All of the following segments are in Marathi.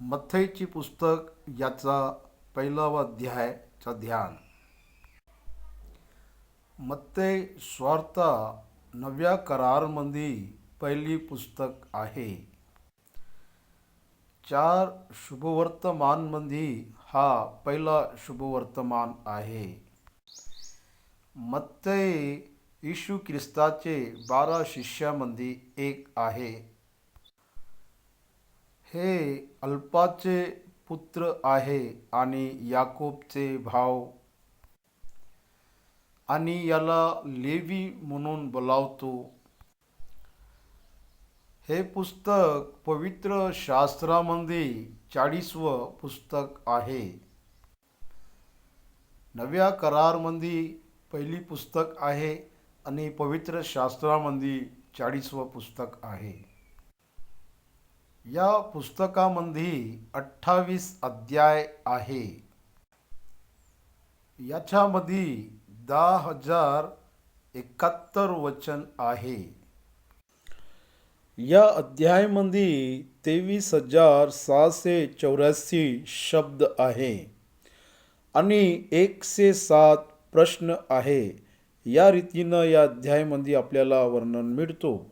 मत्थईची पुस्तक याचा 1वा अध्यायचा ध्यान. मत्तई स्वार्था नव्या करारमंदी पहिली पुस्तक आहे. 4 शुभवर्तमानमंदी हा पहिला शुभवर्तमान आहे. मत्तई येशू ख्रिस्ताचे 12 शिष्यामंदी एक आहे. हे अल्पाचे पुत्र आहे आणि याकोबचे भाव आणि याला लेवी म्हणून बोलावतो. हे पुस्तक पवित्र शास्त्रामध्ये 40वं पुस्तक आहे. नव्या करारमध्ये पहिली पुस्तक आहे आणि पवित्र शास्त्रामध्ये 40वं पुस्तक आहे. या पुस्तकामध्ये 28 अध्याय आहे. याच्यामध्ये 10,071 वचन आहे. या अध्यायामध्ये 23,684 शब्द आहे आणि 107 प्रश्न आहे. या रीतीनं या अध्यायामध्ये आपल्याला वर्णन मिळतो.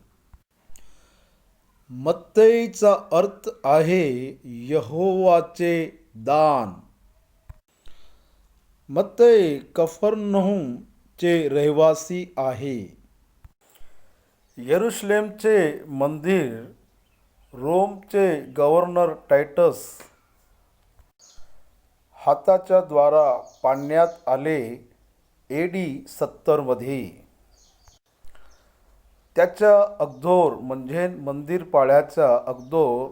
मत्तईचा अर्थ आहे यहोवाचे दान. मत्तई कफरनहूमचे रहिवासी आहे. यरुशलेमचे मंदिर रोमचे गव्हर्नर टायटस हाताच्या द्वारा पाडण्यात आले AD 70 मध्ये. त्याच्या अगोदर म्हणजे मंदिर पाडण्याच्या अगोदर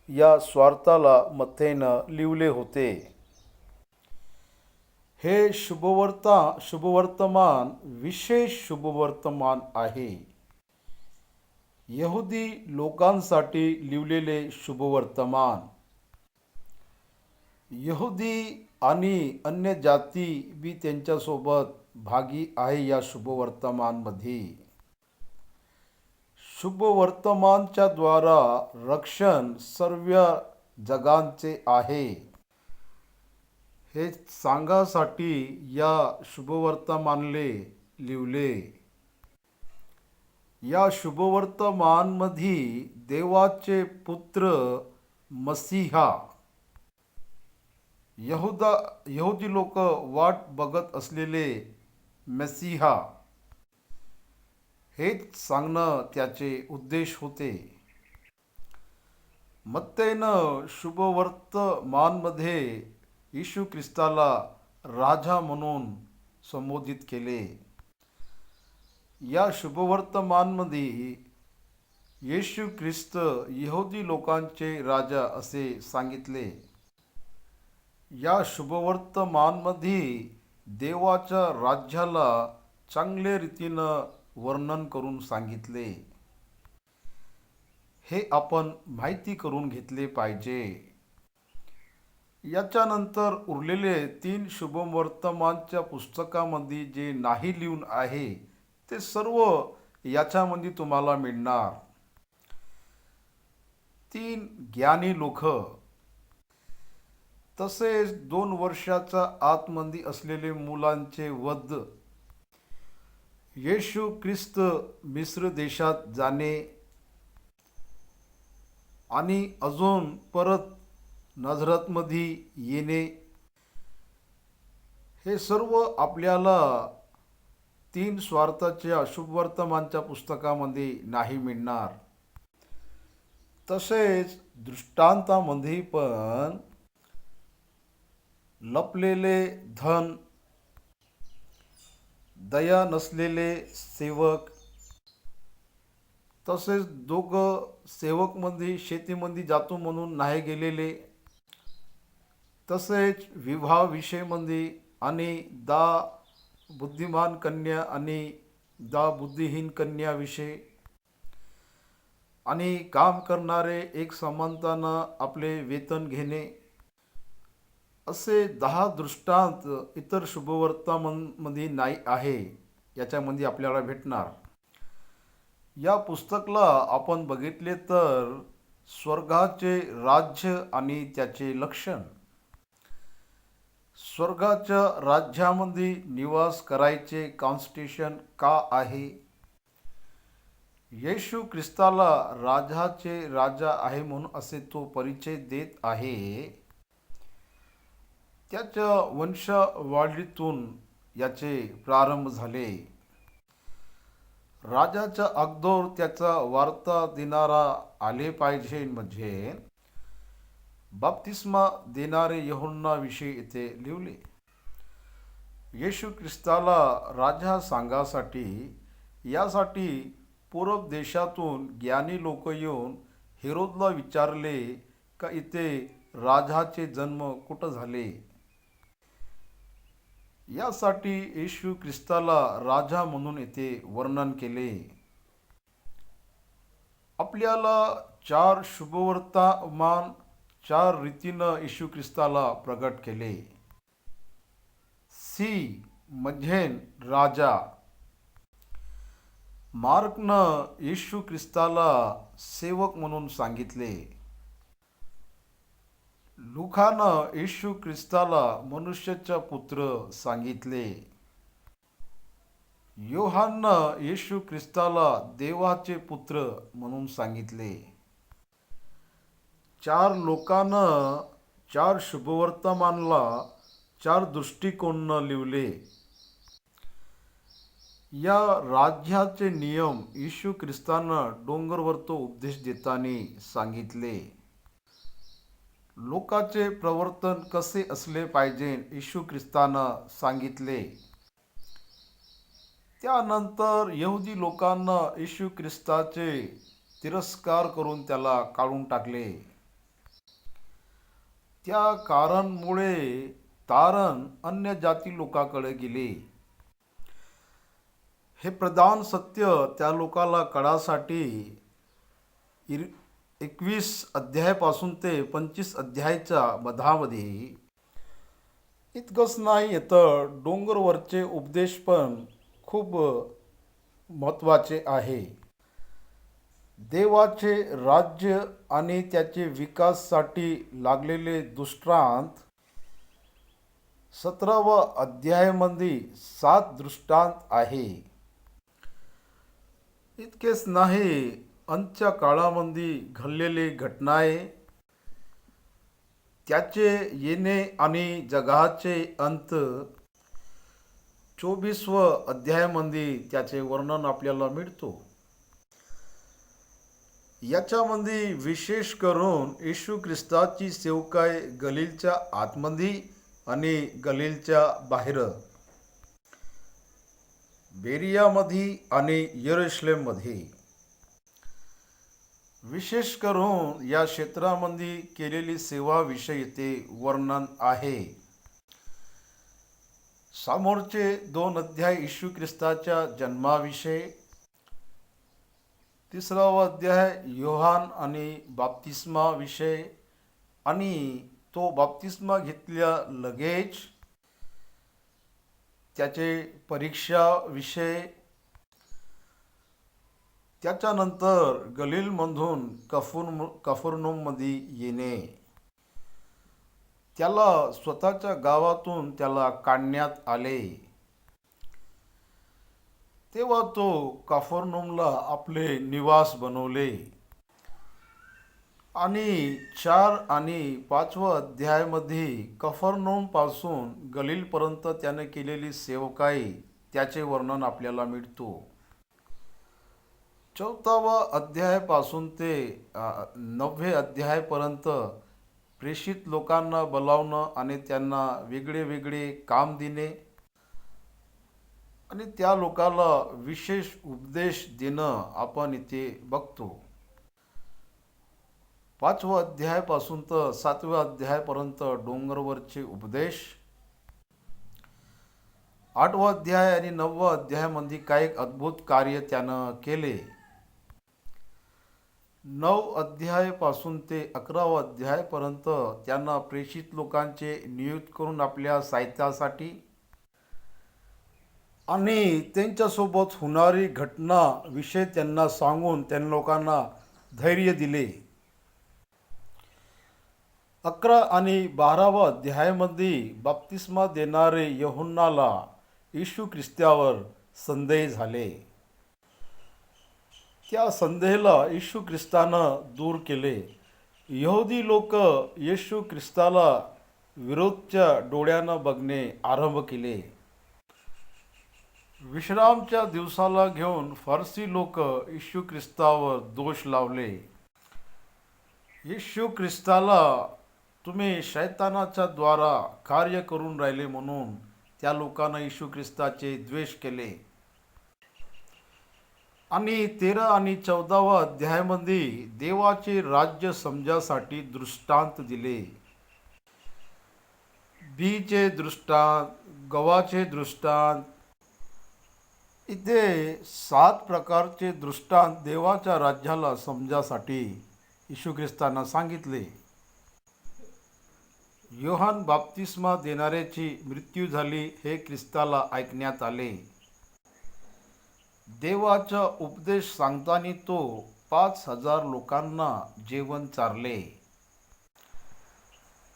या स्वार्थाला मत्तईनं लिहिले होते. हे शुभवर्तमान विशेष शुभवर्तमान आहे. यहुदी लोकांसाठी लिहिलेले शुभवर्तमान. यहुदी आणि अन्य जाती बी त्यांच्यासोबत भागी आहे या शुभवर्तमानमध्ये. शुभवर्तमानच्या द्वारा रक्षण सर्व जगांचे आहे हे सांगासाठी या शुभवर्तमानले लिहिले. या शुभवर्तमानमध्ये देवाचे पुत्र मसीहा यहुदी लोक वाट बघत असलेले मसीहा हेच सांगणं त्याचे उद्देश होते. मत्तईनं शुभवर्तमानमध्ये येशू ख्रिस्ताला राजा म्हणून संबोधित केले. या शुभवर्तमानमध्ये येशू ख्रिस्त यहुदी लोकांचे राजा असे सांगितले. या शुभवर्तमानमध्ये देवाच्या राज्याला चांगल्या रीतीनं वर्णन करून सांगितले. हे आपण माहिती करून घेतले पाहिजे. याच्यानंतर उरलेले 3 शुभवर्तमानच्या पुस्तकामध्ये जे नाही लिहून आहे ते सर्व याच्यामध्ये तुम्हाला मिळणार. 3 ज्ञानी लोक, तसेच 2 वर्षाच्या आतमध्ये असलेले मुलांचे वध, येशू ख्रिस्त मिस्र देशात जाणे आणि अजून परत नजरतमध्ये येणे, हे सर्व आपल्याला 3 स्वार्थाच्या शुभवर्तमानच्या पुस्तकामध्ये नाही मिळणार. तसेच दृष्टांतामध्ये पण लपलेले धन, दया नसलेले सेवक, तसेच 2 सेवकमध्ये शेतीमध्ये जातो म्हणून नाही गेलेले, तसेच विवाहाविषयीमध्ये आणि 10 बुद्धिमान कन्या आणि 10 बुद्धिहीन कन्याविषयी आणि काम करणारे एक समानतानं आपले वेतन घेणे, असे 10 दृष्टांत इतर शुभवर्तमानमध्ये नाही आहे याच्यामध्ये आपल्याला भेटणार. या पुस्तकाला आपण बघितले तर स्वर्गाचे राज्य आणि त्याचे लक्षण. स्वर्गाच्या राज्यामध्ये निवास करायचे कॉन्स्टिट्यूशन का आहे? येशू ख्रिस्ताला राजाचे राजा आहे म्हणून असे तो परिचय देत आहे. त्याच्या वंशावळीतून याचे प्रारंभ झाले. राजाच्या अगोदर त्याचा वार्ता देणारा आले पाहिजे, म्हणजे बाप्तिस्मा देणारे यूहन्ना विषयी इथे लिहिले. येशू ख्रिस्ताला राजा सांगासाठी यासाठी पूर्व देशातून ज्ञानी लोक येऊन हेरोदला विचारले का इथे राजाचे जन्म कुठं झाले. यासाठी येशू ख्रिस्ताला राजा म्हणून येथे वर्णन केले. आपल्याला 4 शुभवर्तमान 4 रीतीनं येशू ख्रिस्ताला प्रगट केले. सी म्हणजे राजा. मार्कनं येशू ख्रिस्ताला सेवक म्हणून सांगितले. लुकानं येशू ख्रिस्ताला मनुष्याचा पुत्र सांगितले. योहाननं येशू ख्रिस्ताला देवाचे पुत्र म्हणून सांगितले. 4 लोकांनं 4 शुभवर्तमानला 4 दृष्टिकोनानं लिहिले. या राज्याचे नियम येशू ख्रिस्तानं डोंगरवर तो उपदेश देताना सांगितले. लोकांचे प्रवर्तन कसे असले पाहिजे येशू ख्रिस्तानं सांगितले. त्यानंतर यहुदी लोकांना येशू ख्रिस्ताचे तिरस्कार करून त्याला काढून टाकले. त्या कारणामुळे तारण अन्य जाती लोकांकडे गेले. हे प्रधान सत्य त्या लोकाला कळासाठी 21 अध्यायापासून ते 25 अध्यायाच्या मधामध्ये इतकंच नाही, तर डोंगरवरचे उपदेश पण खूप महत्त्वाचे आहे. देवाचे राज्य आणि त्याचे विकासासाठी लागलेले दृष्टांत 17व्या अध्यायामध्ये 7 दृष्टांत आहे. इतकेच नाही, अंतच्या काळामध्ये घडलेले घटनाए, त्याचे येणे आणि जगाचे अंत 24व्या अध्यायामध्ये त्याचे वर्णन आपल्याला मिळतो. याच्यामध्ये विशेष करून येशू ख्रिस्ताची सेवकाई गलीलच्या आतमध्ये आणि गलीलच्या बाहेर, बेरियामध्ये आणि यरुशलेममध्ये, विशेष करून या क्षेत्रामध्ये केलेली सेवाविषयी ते वर्णन आहे. समोरचे 2 अध्याय येशू ख्रिस्ताच्या जन्माविषयी, 3वा अध्याय योहान आणि बाप्तिस्मा विषय आणि तो बाप्तिस्मा घेतल्या लगेच त्याचे परीक्षा विषय, त्याच्यानंतर गलीलमधून कफरनहूममध्ये येणे, त्याला स्वतःच्या गावातून त्याला काढण्यात आले, तेव्हा तो कफरनहूमला आपले निवास बनवले. आणि 4 आणि 5व्या अध्यायामध्ये कफरनहूमपासून गलीलपर्यंत त्याने केलेली सेवकाई त्याचे वर्णन आपल्याला मिळतो. 4व्या अध्यायापासून ते 9व्या अध्यायापर्यंत प्रेषित लोकांना बोलावणं आणि त्यांना वेगळे वेगळे काम देणे आणि त्या लोकांना विशेष उपदेश देणं आपण इथे बघतो. 5व्या अध्यायापासून तर 7व्या अध्यायापर्यंत डोंगरवरचे उपदेश, 8वा अध्याय आणि 9वा अध्यायामध्ये काही अद्भुत कार्य त्यानं केले. 9 अध्यायापासून ते 11वा अध्यायापर्यंत त्यांना प्रेषित लोकांचे नियुक्त करून आपल्या साहित्यासाठी आणि त्यांच्यासोबत होणारी घटना विषय त्यांना सांगून त्यांना लोकांना धैर्य दिले. 11 आणि 12व्या अध्यायामध्ये बाप्तिस्मा देणारे यूहन्नाला येशू ख्रिस्तावर संदेह झाले. त्या संदेहाला येशू ख्रिस्तानं दूर केले. यहुदी लोक येशू ख्रिस्ताला विरोधच्या डोळ्यानं बघणे आरंभ केले. विश्रामच्या दिवसाला घेऊन फारसी लोक येशू ख्रिस्तावर दोष लावले. येशू ख्रिस्ताला तुम्ही शैतानाच्या द्वारा कार्य करून राहिले म्हणून त्या लोकांना येशू ख्रिस्ताचे द्वेष केले. आणि 13 आणि 14व्या अध्यायामध्ये देवाचे राज्य समजासाठी दृष्टांत दिले. बीचे दृष्टांत, गव्हाचे दृष्टांत, इथे 7 प्रकारचे दृष्टांत देवाच्या राज्याला समजासाठी येशू ख्रिस्तानं सांगितले. योहान बाप्तिस्मा देणाऱ्याची मृत्यू झाली हे ख्रिस्ताला ऐकण्यात आले. देवाचा उपदेश सांगताना तो 5,000 लोकांना जेवण चारले.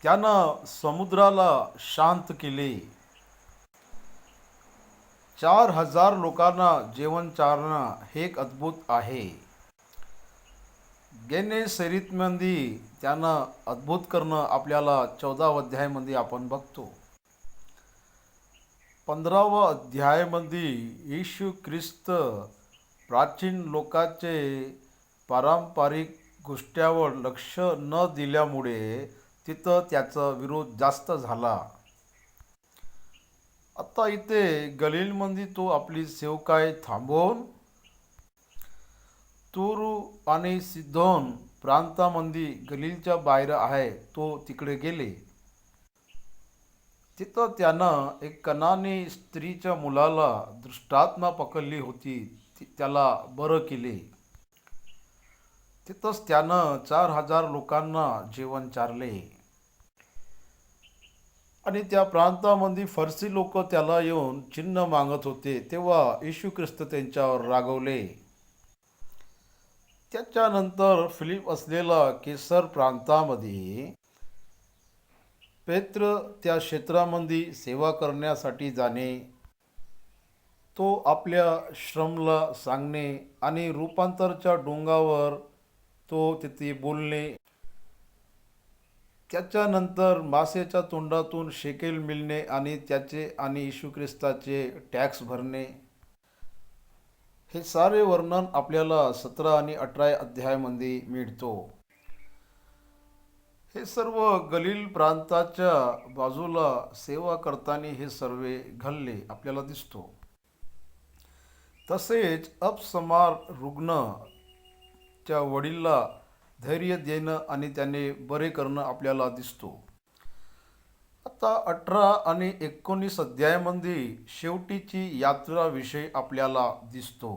त्यानं समुद्राला शांत केले. 4,000 लोकांना जेवण चारणं हे एक अद्भुत आहे. गेनेसरीतमध्ये त्यानं अद्भुत करणं आपल्याला 14व्या अध्यायामध्ये आपण बघतो. 15व्या अध्यायामध्ये येशू ख्रिस्त प्राचीन लोकांचे पारंपरिक गोष्टीवर लक्ष न दिल्यामुळे तिथं त्याचा विरोध जास्त झाला. आता इथे गलीलमध्ये तो आपली सेवकाई थांबवून तूर आणि सिदोन प्रांतामध्ये गलीलच्या बाहेर आहे तो तिकडे गेले. तिथं त्यानं एक कनानी स्त्रीच्या मुलाला दृष्टात्मा पकडली होती, त्याला बरं केले. तिथंच त्यानं 4,000 लोकांना जेवण चारले. आणि त्या प्रांतामध्ये फरसी लोक त्याला येऊन चिन्ह मागत होते, तेव्हा येशू ख्रिस्त त्यांच्यावर रागवले. त्याच्यानंतर फिलिप असलेला केसर प्रांतामध्ये पेत्र त्या क्षेत्रामध्ये सेवा करण्यासाठी जाणे, तो आपल्या श्रमला सांगणे आणि रूपांतरच्या डोंगावर तो तिथे बोलणे. त्याच्यानंतर मासेच्या तोंडातून शेकेल मिळणे आणि त्याचे आणि येशू ख्रिस्ताचे टॅक्स भरणे, हे सारे वर्णन आपल्याला 17 आणि 18 अध्यायामध्ये मिळतो. हे सर्व गलील प्रांताच्या बाजूला सेवा करताना हे सर्व घडले आपल्याला दिसतो. तसेच अपसमार रुग्णच्या वडीलला धैर्य देणं आणि त्याने बरे करणं आपल्याला दिसतो. आता 18 आणि 19 अध्यायामध्ये शेवटीची यात्राविषयी आपल्याला दिसतो.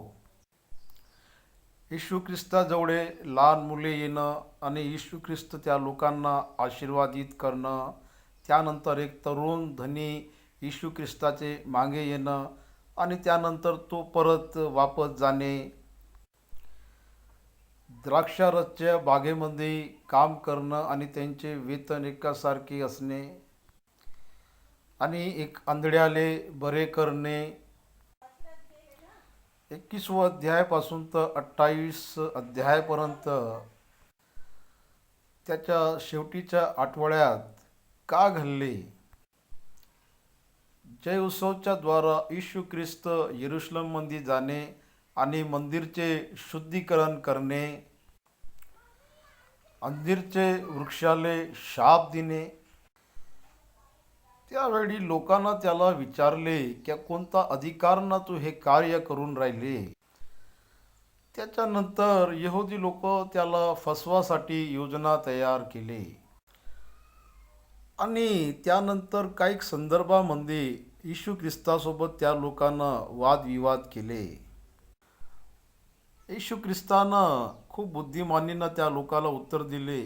येशू ख्रिस्ताजवळ लहान मुले येणं आणि येशू ख्रिस्त त्या लोकांना आशीर्वादित करणं, त्यानंतर एक तरुण धनी येशू ख्रिस्ताचे मागे येणं आणि त्यानंतर तो परत वापस जाणे, द्राक्षारसच्या बागेमध्ये काम करणं आणि त्यांचे वेतन एकासारखे असणे आणि एक आंधळ्याले बरे करणे. 21 अध्यायापासून तर 28 अध्यायापर्यंत त्याच्या शेवटीच्या आठवड्यात का घडले. जय उत्सवच्या द्वारा येशू ख्रिस्त यरूशलेममध्ये जाणे आणि मंदिरचे शुद्धीकरण करणे, अंजीरचे वृक्षाले शाप देणे. त्यावेळी लोकांना त्याला विचारले की कोणता अधिकारनं तू हे कार्य करून राहिले. त्याच्यानंतर यहुदी लोक त्याला फसवासाठी योजना तयार केली आणि त्यानंतर काही संदर्भामध्ये येशू ख्रिस्तासोबत त्या लोकांना वादविवाद केले. येशू ख्रिस्तानं खूप बुद्धिमानीनं त्या लोकाला उत्तर दिले,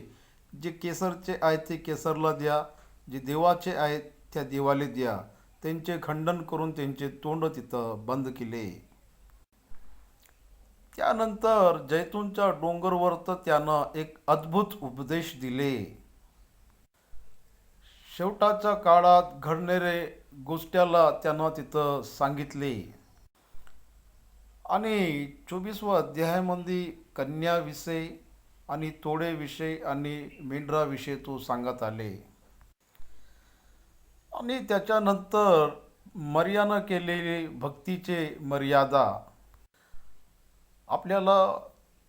जे केसरचे आहे ते केसरला द्या, जे देवाचे आहेत त्या देवाला द्या. त्यांचे खंडन करून त्यांचे तोंड तिथं बंद केले. त्यानंतर जैतूनच्या डोंगरवर तर त्यानं एक अद्भुत उपदेश दिले. शेवटाच्या काळात घडणारे गोष्टीला त्यानं तिथं सांगितले. आणि 24व्या अध्यायामध्ये कन्याविषयी आणि तोडेविषयी आणि मेंढराविषयी तो सांगत आले. आणि त्याच्यानंतर मर्यानं केलेली भक्तीचे मर्यादा आपल्याला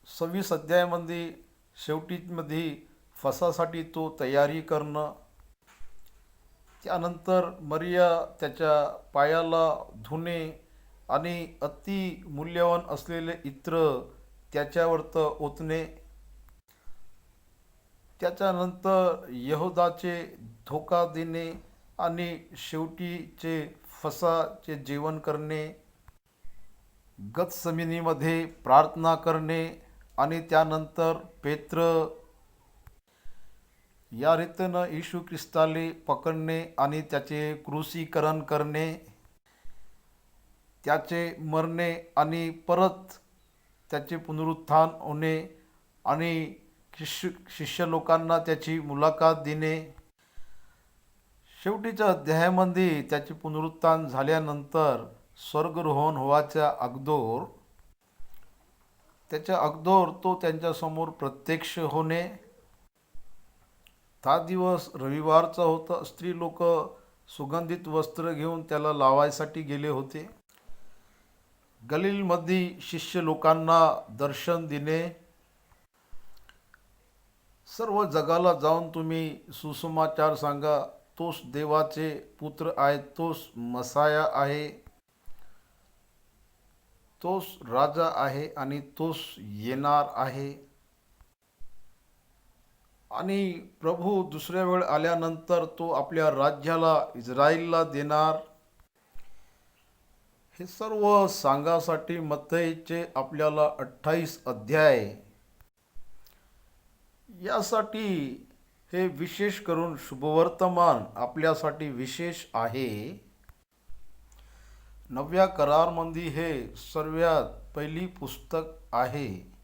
26 अध्यायामध्ये शेवटीमध्ये फसासाठी तो तयारी करणं. त्यानंतर मर्या त्याच्या पायाला धुणे आणि अति मूल्यवान असलेले इत्र त्याच्यावर ओतणे. त्याच्यानंतर यहोदाचे धोका देणे आणि शेवटीचे फसाचे जेवण करणे, गतसमिनीमध्ये प्रार्थना करणे आणि त्यानंतर पेत्र या रीतीनं येशू ख्रिस्ताले पकडणे आणि त्याचे क्रूसीकरण करणे, त्याचे मरणे आणि परत त्याचे पुनरुत्थान होणे आणि शिष्य लोकांना त्याची मुलाखत देणे. शेवटीच्या अध्यायामध्ये त्याचे पुनरुत्थान झाल्यानंतर स्वर्गरोहण व्हायच्या अगोदर तो त्यांच्यासमोर प्रत्यक्ष होणे. हा दिवस रविवारचा होता. स्त्री लोक सुगंधित वस्त्र घेऊन त्याला लावायसाठी गेले होते. गलीलमध्ये शिष्य लोकांना दर्शन देणे. सर्व जगाला जाऊन तुम्ही सुसमाचार सांगा, तोच देवाचे पुत्र आहे, तोच मसाया आहे, तोच राजा आहे आणि तोच येणार आहे. आणि प्रभू दुसऱ्या वेळ आल्यानंतर तो आपल्या राज्याला इस्रायलला देणार. हे सर्व सांगासाठी मत्तईचे आपल्याला 28 अध्याय यासाठी हे विशेष करून शुभवर्तमान आपल्यासाठी विशेष आहे. नव्या करारमध्ये हे सर्वात पहिली पुस्तक आहे.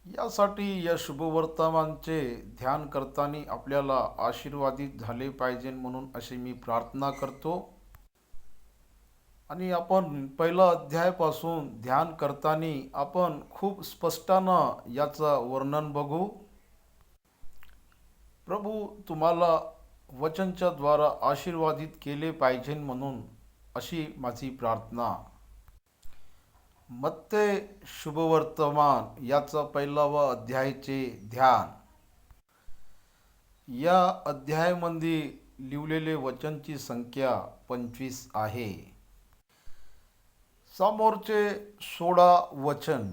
यासाठी या शुभवर्तमानचे ध्यान करताना आपल्याला आशीर्वादित झाले पाहिजे म्हणून अशी मी प्रार्थना करतो. आणि आपण पहिला अध्यायापासून ध्यान करताना आपण खूप स्पष्टानं याचं वर्णन बघू. प्रभू तुम्हाला वचनच्या द्वारा आशीर्वादित केले पाहिजे म्हणून अशी माझी प्रार्थना. मत्ते शुभवर्तमान याचा 1वा अध्यायाचे ध्यान. या अध्यायामध्ये लिहिलेले वचनची संख्या 25 आहे. समोरचे 16 वचन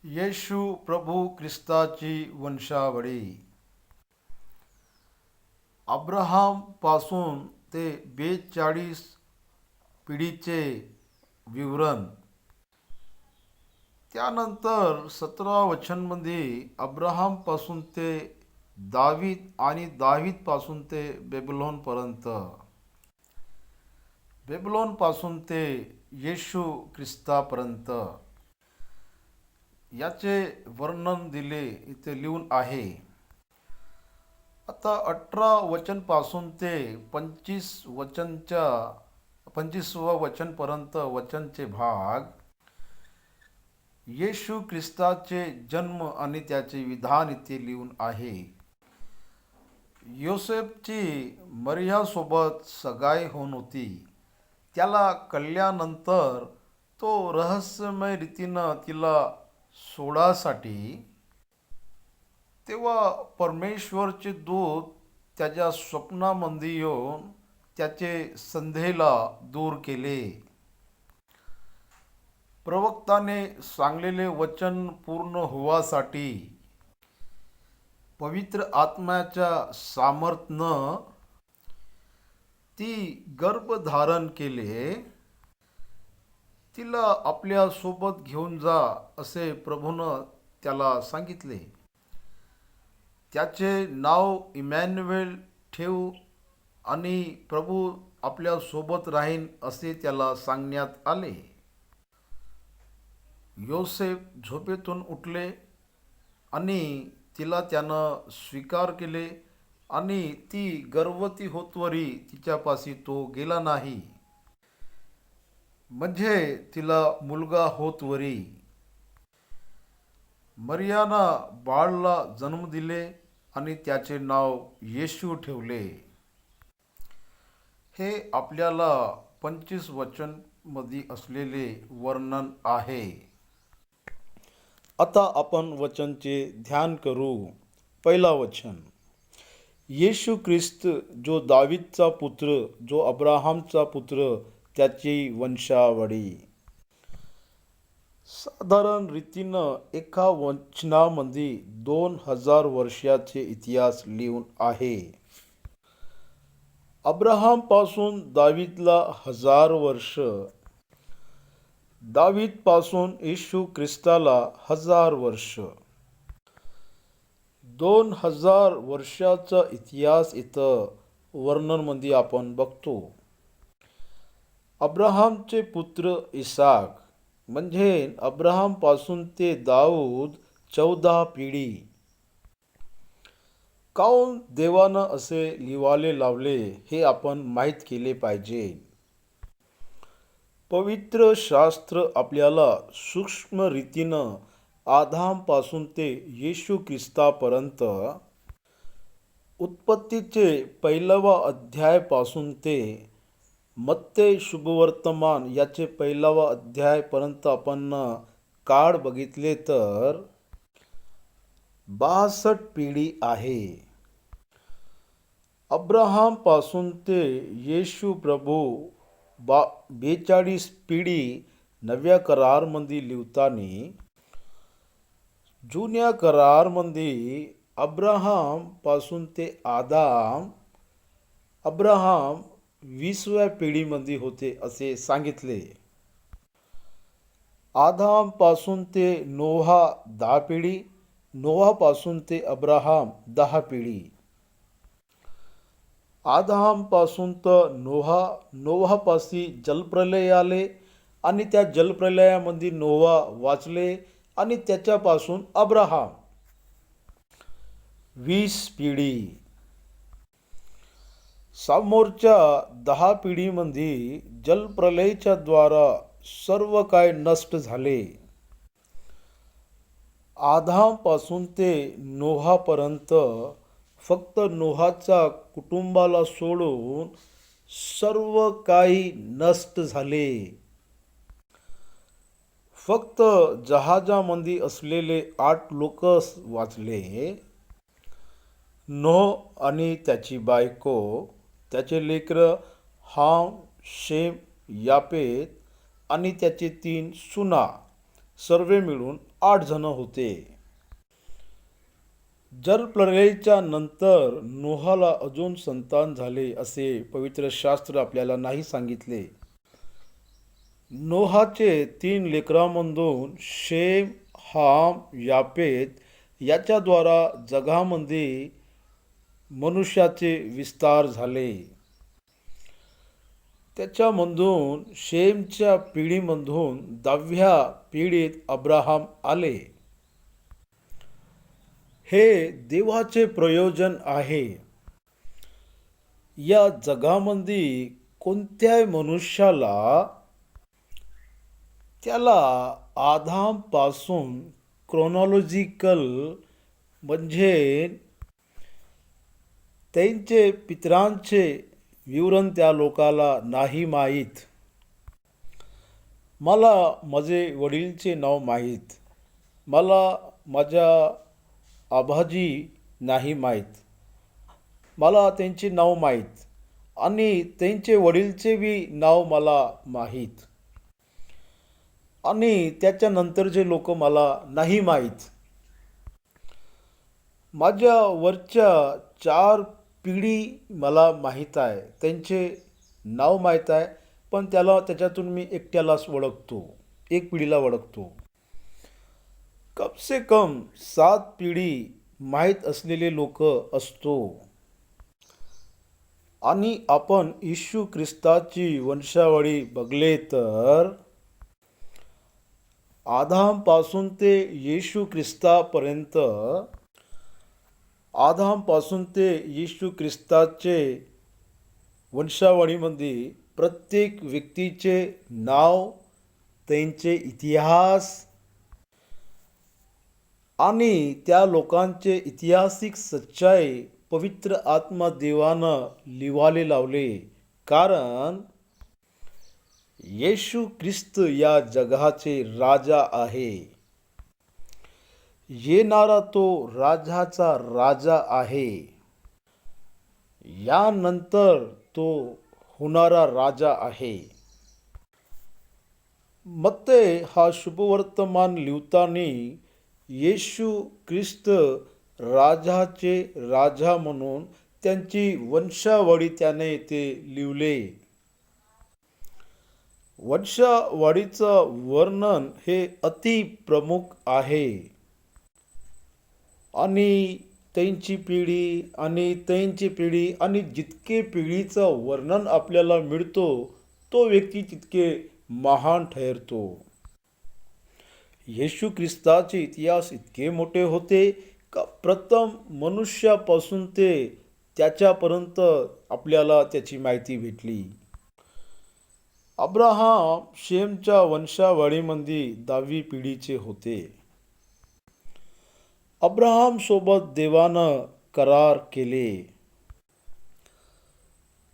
येशू प्रभू ख्रिस्ताची वंशावळी. अब्राहम पासून ते 42 पिढीचे विवरण. त्यानंतर 17 वचनमध्ये अब्राहम पासून ते दावीद आणि दावीद पासून ते बेबीलोनपर्यंत, बेबीलोन पासून ते येशू ख्रिस्तापर्यंत याचे वर्णन दिले इथे लिहून आहे. आता 18 वचन पासून ते 25वा वचनपर्यंत वचनचे भाग येशू ख्रिस्ताचे जन्म आणि त्याचे विधान इथे लिहून आहे. योसेफची मरियासोबत सगाई होऊन होती. त्याला कळल्यानंतर तो रहस्यमय रीतीनं तिला सोडासाठी, तेव्हा परमेश्वरचे दूत त्याच्या स्वप्नामध्ये येऊन त्याचे संदेहाला दूर केले. प्रवक्ताने सांगलेले वचन पूर्ण होवासाठी पवित्र आत्म्याच्या सामर्थ्यानं ती गर्भधारण केले. तिला आपल्या सोबत घेऊन जा असे प्रभूनं त्याला सांगितले. त्याचे नाव इमॅन्युएल ठेव आणि प्रभू आपल्या सोबत राहीन असे त्याला सांगण्यात आले. योसेफ झोपेतून उठले आणि तिला त्यानं स्वीकार केले आणि ती गर्भवती होतवरी तिच्यापाशी तो गेला नाही. म्हणजे तिला मुलगा होतवरी मरियानं बाळला जन्म दिले आणि त्याचे नाव येशू ठेवले. हे आपल्याला 25 वचन मध्ये असलेले वर्णन आहे. आता आपण वचनचे ध्यान करू. पहिला वचन, येशू ख्रिस्त जो दावीदचा पुत्र, जो अब्राहामचा पुत्र, त्याची वंशावळी. साधारण रीतीनं एका वचनामध्ये 2000 वर्षाचे इतिहास लिहून आहे. अब्राहाम पासून दावीदला 1000 वर्ष, दावीद पासून येशू ख्रिस्ताला 1000 वर्ष. 2000 वर्षाचा इतिहास इथं वर्णनमध्ये आपण बघतो. अब्राहामचे पुत्र इसाक, म्हणजे अब्राहाम पासून ते दाऊद 14 पिढी. काऊन देवानं असे लिहायला लावले हे आपण माहीत केले पाहिजे. पवित्र शास्त्र आपल्याला सूक्ष्म रीतीनं आदामपासून ते येशू ख्रिस्तापर्यंत, उत्पत्तीचे 1वा अध्यायापासून ते मत्ते शुभवर्तमान याचे 1वा अध्यायापर्यंत आपण काळ बघितले तर 62 पिढी आहे. अब्राहाम पासून ते येशू प्रभू 42 पिढी नव्या करारमध्ये लिहिताना. जुन्या करारमध्ये अब्राहाम पासून ते अब्राहाम 20व्या पिढीमध्ये होते असे सांगितले. आदाम पासून ते नोहा 10 पिढी, नोहापासून ते अब्राहाम 10 पिढी. आदाम पासून तर नोहापाशी जलप्रलय आले आणि त्या जलप्रलयामध्ये नोहा वाचले आणि त्याच्यापासून अब्राहाम 20 पिढी. समोरच्या 10 पिढीमध्ये जलप्रलयाच्या द्वारा सर्व काय नष्ट झाले. आदाम पासून ते नोहापर्यंत फक्त नोहाचा कुटुंबाला सोडून सर्व काही नष्ट झाले. फक्त जहाजामध्ये असलेले 8 लोक वाचले. नोह आणि त्याची बायको, त्याचे लेकरं हाम, शेम, यापेत आणि त्याचे 3 सुना, सर्व मिळून 8 जण होते. जलप्रलयाच्या नंतर नोहाला अजून संतान झाले असे पवित्र शास्त्र आपल्याला नाही सांगितले. नोहाचे 3 लेकरांमधून शेम, हाम, यापेत याच्याद्वारा जगामध्ये मनुष्याचे विस्तार झाले. त्याच्यामधून शेमच्या पिढीमधून 10व्या पिढीत अब्राहाम आले. हे देवाचे प्रयोजन आहे. या जगामध्ये कोणत्याही मनुष्याला त्याला आदाम पासून क्रोनॉलॉजिकल म्हणजे त्यांचे पितरांचे विवरण त्या लोकाला नाही माहीत. मला माझे वडीलचे नाव माहीत, मला माझ्या आबाजी नाही माहीत, मला त्यांचे नाव माहीत आणि त्यांचे वडीलचे बी नाव मला माहीत आणि त्याच्यानंतरचे लोक मला नाही माहीत. माझ्या वरच्या 4 पिढी मला माहीत आहे, त्यांचे नाव माहीत आहे, पण त्याच्यातून मी एकट्यालाच ओळखतो, एक पिढीला ओळखतो. कम से कम 7 पिढी माहीत असलेले लोक असतो. आणि आपण येशू ख्रिस्ताची वंशावळी बघले तर आदाम पासून ते येशू ख्रिस्तापर्यंत आदामपासून ते येशू ख्रिस्ताचे वंशावळीमध्ये प्रत्येक व्यक्तीचे नाव, त्यांचे इतिहास आणि त्या लोकांचे ऐतिहासिक सच्चाई पवित्र आत्मा देवानं लिवाले लावले. कारण येशू ख्रिस्त या जगाचे राजा आहे. येणारा तो राजाचा राजा आहे. यानंतर तो होणारा राजा आहे. मत्ते हा शुभवर्तमान लिहिताना येशू ख्रिस्त राजाचे राजा म्हणून त्यांची वंशावळी त्याने ते लिहिले. वंशावळीचं वर्णन हे अति प्रमुख आहे आणि त्यांची पिढी आणि जितके पिढीचं वर्णन आपल्याला मिळतो तो व्यक्ती तितके महान ठरतो. येशू ख्रिस्ताचे इतिहास इतके मोठे होते का प्रथम मनुष्यापासून ते त्याच्यापर्यंत आपल्याला त्याची माहिती भेटली. अब्राहम शेमच्या वंशावळीमध्ये 10वी पिढीचे होते. अब्राहम सोबत देवानं करार केले.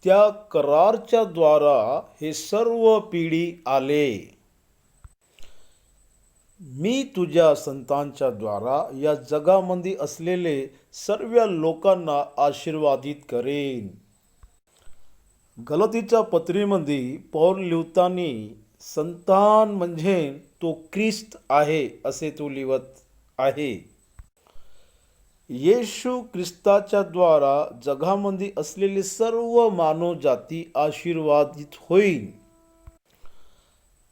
त्या करारच्या द्वारा हे सर्व पिढी आले. मी तुझ्या संतांच्या द्वारा या जगामध्ये असलेले सर्व लोकांना आशीर्वादित करेन. गलातीच्या पत्रीमध्ये पौल लिहिताना संतान म्हणजे तो ख्रिस्त आहे असे तो लिहित आहे. येशू ख्रिस्ताच्या द्वारा जगामध्ये असलेले सर्व मानव जाती आशीर्वादित होईल.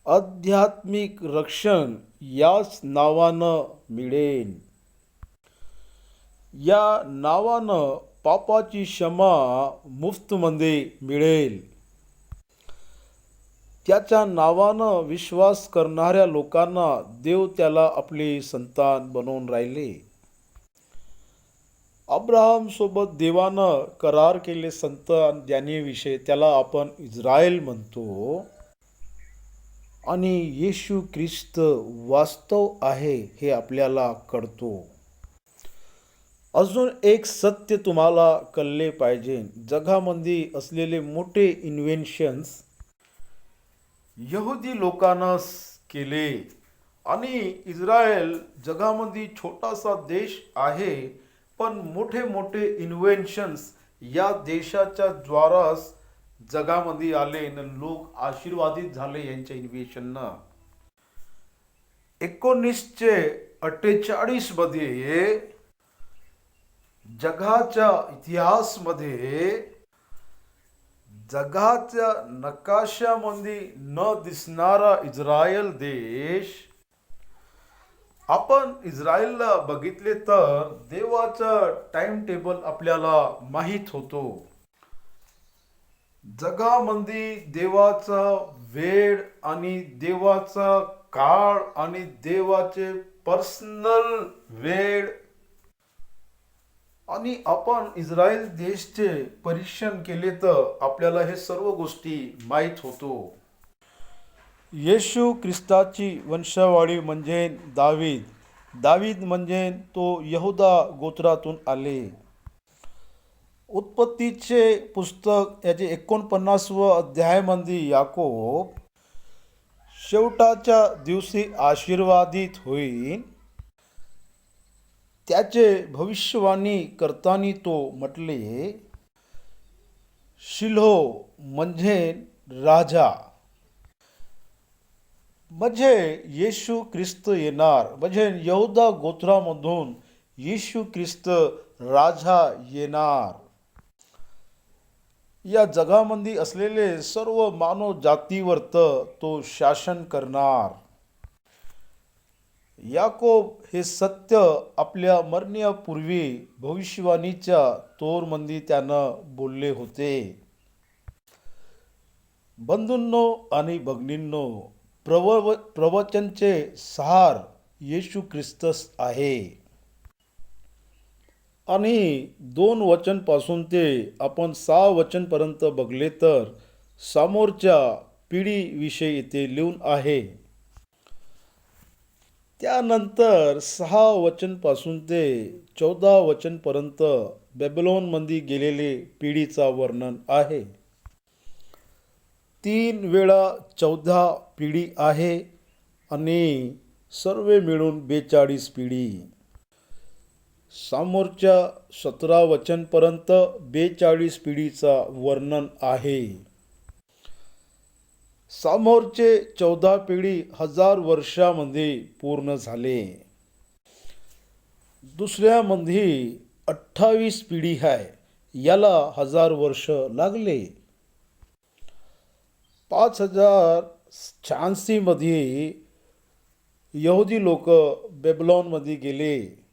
आध्यात्मिक रक्षण याच नावानं मिळेल. या नावानं पापाची क्षमा मुफ्तमध्ये मिळेल. त्याच्या नावानं विश्वास करणाऱ्या लोकांना देव त्याला आपले संतान बनवून राहिले. अब्राहम सोबत देवानं करार केले संतान देण्याविषयी त्याला आपण इस्रायल म्हणतो. आणि येशू ख्रिस्त वास्तव आहे हे आपल्याला कळतो. अजून एक सत्य तुम्हाला कळले पाहिजे. जगामध्ये असलेले मोठे इन्व्हेन्शन्स यहुदी लोकांनाच केले आणि इस्रायल जगामध्ये छोटासा देश आहे पण मोठे मोठे इन्व्हेन्शन्स या देशाच्या द्वाराच जगामध्ये आले आणि लोक आशीर्वादित झाले यांच्या इन्व्हेन्शननं. 1948 मध्ये जगाच्या इतिहासमध्ये जगाच्या नकाशामध्ये न दिसणारा इस्रायल देश, आपण इस्रायलला बघितले तर देवाचा टाइम टेबल आपल्याला माहीत होतो. जगामध्ये देवाचा वेळ आणि देवाचा काळ आणि देवाचे पर्सनल वेळ आणि आपण इस्रायल देशचे परीक्षण केले तर आपल्याला हे सर्व गोष्टी माहीत होतो. येशू ख्रिस्ताची वंशावळी म्हणजे दावीद म्हणजे तो यहुदा गोत्रातून आले. उत्पत्तीचे पुस्तक याचे 49व अध्यायामध्ये याकोब शेवटाच्या दिवशी आशीर्वादित होईल त्याचे भविष्यवाणी करताना तो म्हटले, शिल्हो म्हणजे राजा, म्हणजे येशू ख्रिस्त येणार, म्हणजे यहुदा गोत्रामधून येशू ख्रिस्त राजा येणार. या जगामध्ये असलेले सर्व मानव जातीवर तो शासन करणार. याकोब हे सत्य आपल्या मरण्यापूर्वी भविष्यवाणीच्या तोरमध्ये त्यानं बोलले होते. बंधूंनो आणि भगिनींनो, प्रवचनचे सार येशू ख्रिस्तच आहे. आणि 2 वचनपासून ते आपण 6 वचनपर्यंत बघले तर समोरच्या पिढीविषयी इथे लिहून आहे. त्यानंतर 6 वचनपासून ते 14 वचनपर्यंत बेबीलोनमध्ये गेलेले पिढीचा वर्णन आहे. 3 वेळा 14 पिढी आहे आणि सर्व मिळून 42 पिढी. समोरच्या 17 वचनपर्यंत 42 पिढीचा वर्णन आहे. समोरचे 14 पिढी 1000 वर्षामध्ये पूर्ण झाले. दुसऱ्यामध्ये 28 पिढी आहे, याला 1000 वर्ष लागले. 5086 मध्ये यहुदी लोक बेबीलोनमध्ये गेले.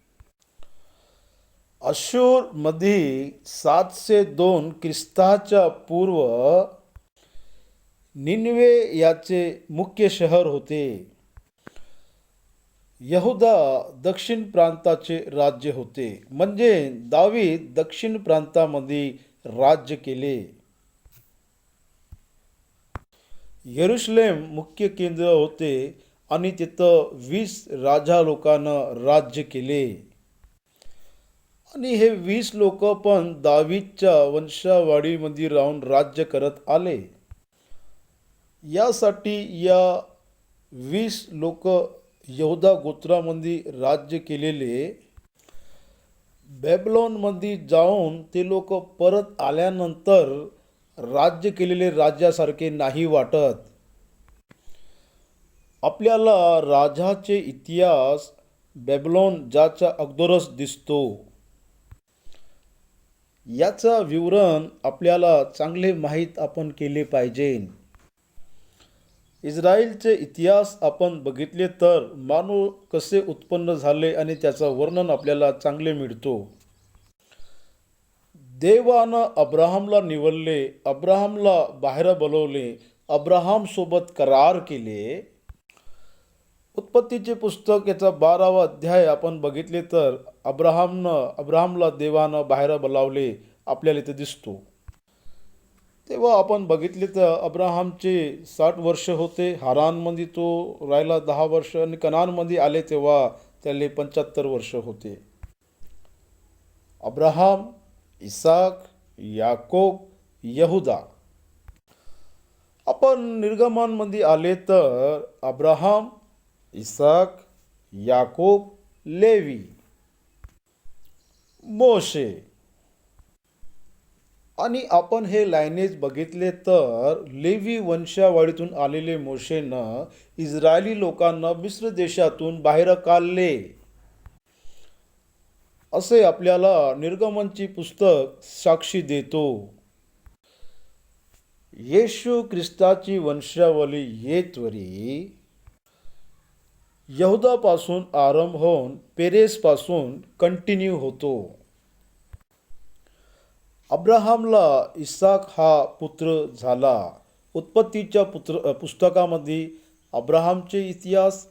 अशूरमध्ये 702 ख्रिस्ताच्या पूर्व निनवे याचे मुख्य शहर होते. यहुदा दक्षिण प्रांताचे राज्य होते, म्हणजे दावीद दक्षिण प्रांतामध्ये राज्य केले. यरुशलेम मुख्य केंद्र होते आणि तिथं 20 राजा लोकांनं राज्य केले. आणि हे 20 लोक पण दावीदच्या वंशावळीमध्ये राहून राज्य करत आले. यासाठी या 20 लोक यहुदा गोत्रामध्ये राज्य केलेले बेबीलोनमध्ये जाऊन ते लोक परत आल्यानंतर राज्य केलेले राजासारखे नाही वाटत. आपल्याला राजाचे इतिहास बेबीलोन ज्याचा अगोदरच दिसतो. याचा विवरण आपल्याला चांगले माहीत आपण केले पाहिजे. इस्रायलचे इतिहास आपण बघितले तर मानव कसे उत्पन्न झाले आणि त्याचं वर्णन आपल्याला चांगले मिळतो. देवानं अब्राहमला निवडले, अब्राहमला बाहेर बोलवले, अब्राहम सोबत करार केले. उत्पत्तीचे पुस्तक याचा 12वा अध्याय आपण बघितले तर अब्राहमला देवानं बाहेर बोलावले आपल्याला इथे दिसतो. तेव्हा आपण बघितले तर अब्राहमचे 60 वर्ष होते. हारानमध्ये तो राहिला 10 वर्ष आणि कनानमध्ये आले तेव्हा त्याला 75 वर्ष होते. अब्राहम, इसाक, याकोब, यहुदा. आपण निर्गमनमध्ये आले तर अब्राहम, इसाक, याकोब, लेवी, मोशे. आणि आपण हे लाईनेज बघितले तर लेवी वंशावळीतून आलेले मोशेनं इस्रायली लोकांना मिस्र देशातून बाहेर काढले असे आपल्याला निर्गमनची पुस्तक साक्षी देतो. येशू ख्रिस्ताची वंशावली येतवरी यहुदापासून आरंभ होऊन पेरेसपासून कंटिन्यू होतो. अब्राहमला इसाक हा पुत्र झाला. उत्पत्तीच्या पुस्तकामध्ये अब्राहमचे इतिहास,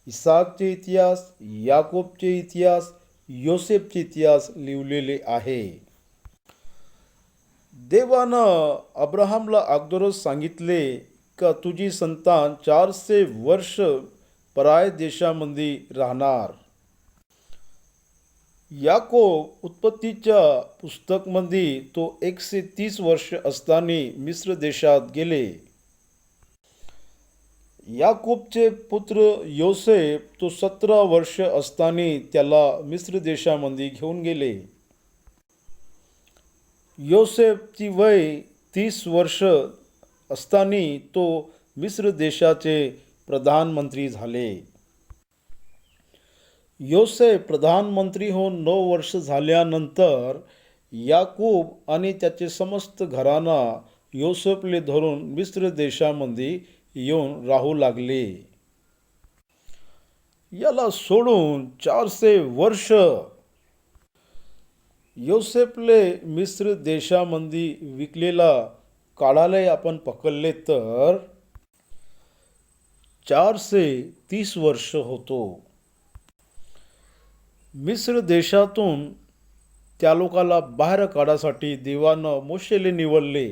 इसाकचे इतिहास, याकोबचे इतिहास, योसेफचे इतिहास लिहिलेले आहे. देवानं अब्राहमला अगोदरच सांगितले का तुझी संतान 400 वर्ष पराय देशामध्ये राहणार. याकोब उत्पत्तीच्या पुस्तकमध्ये तो 130 वर्ष असताना मिस्र देशात गेले. याकोबचे पुत्र योसेफ तो 17 वर्ष असताना त्याला मिस्र देशामध्ये घेऊन गेले. योसेफची वय 30 वर्ष असताना तो मिस्र देशाचे प्रधानमंत्री झाले. योसेफ प्रधानमंत्री होऊन 9 वर्ष झाल्यानंतर याकूब आणि त्याचे समस्त घराणा योसेफले धरून मिस्र देशामध्ये येऊन राहू लागले. याला सोडून 400 वर्ष योसेफले मिस्र देशामध्ये विकलेला काळाला आपण पकडले तर 430 वर्ष होतो. मिस्र देशातून त्या लोकाला बाहेर काढासाठी देवानं मोशेले निवडले.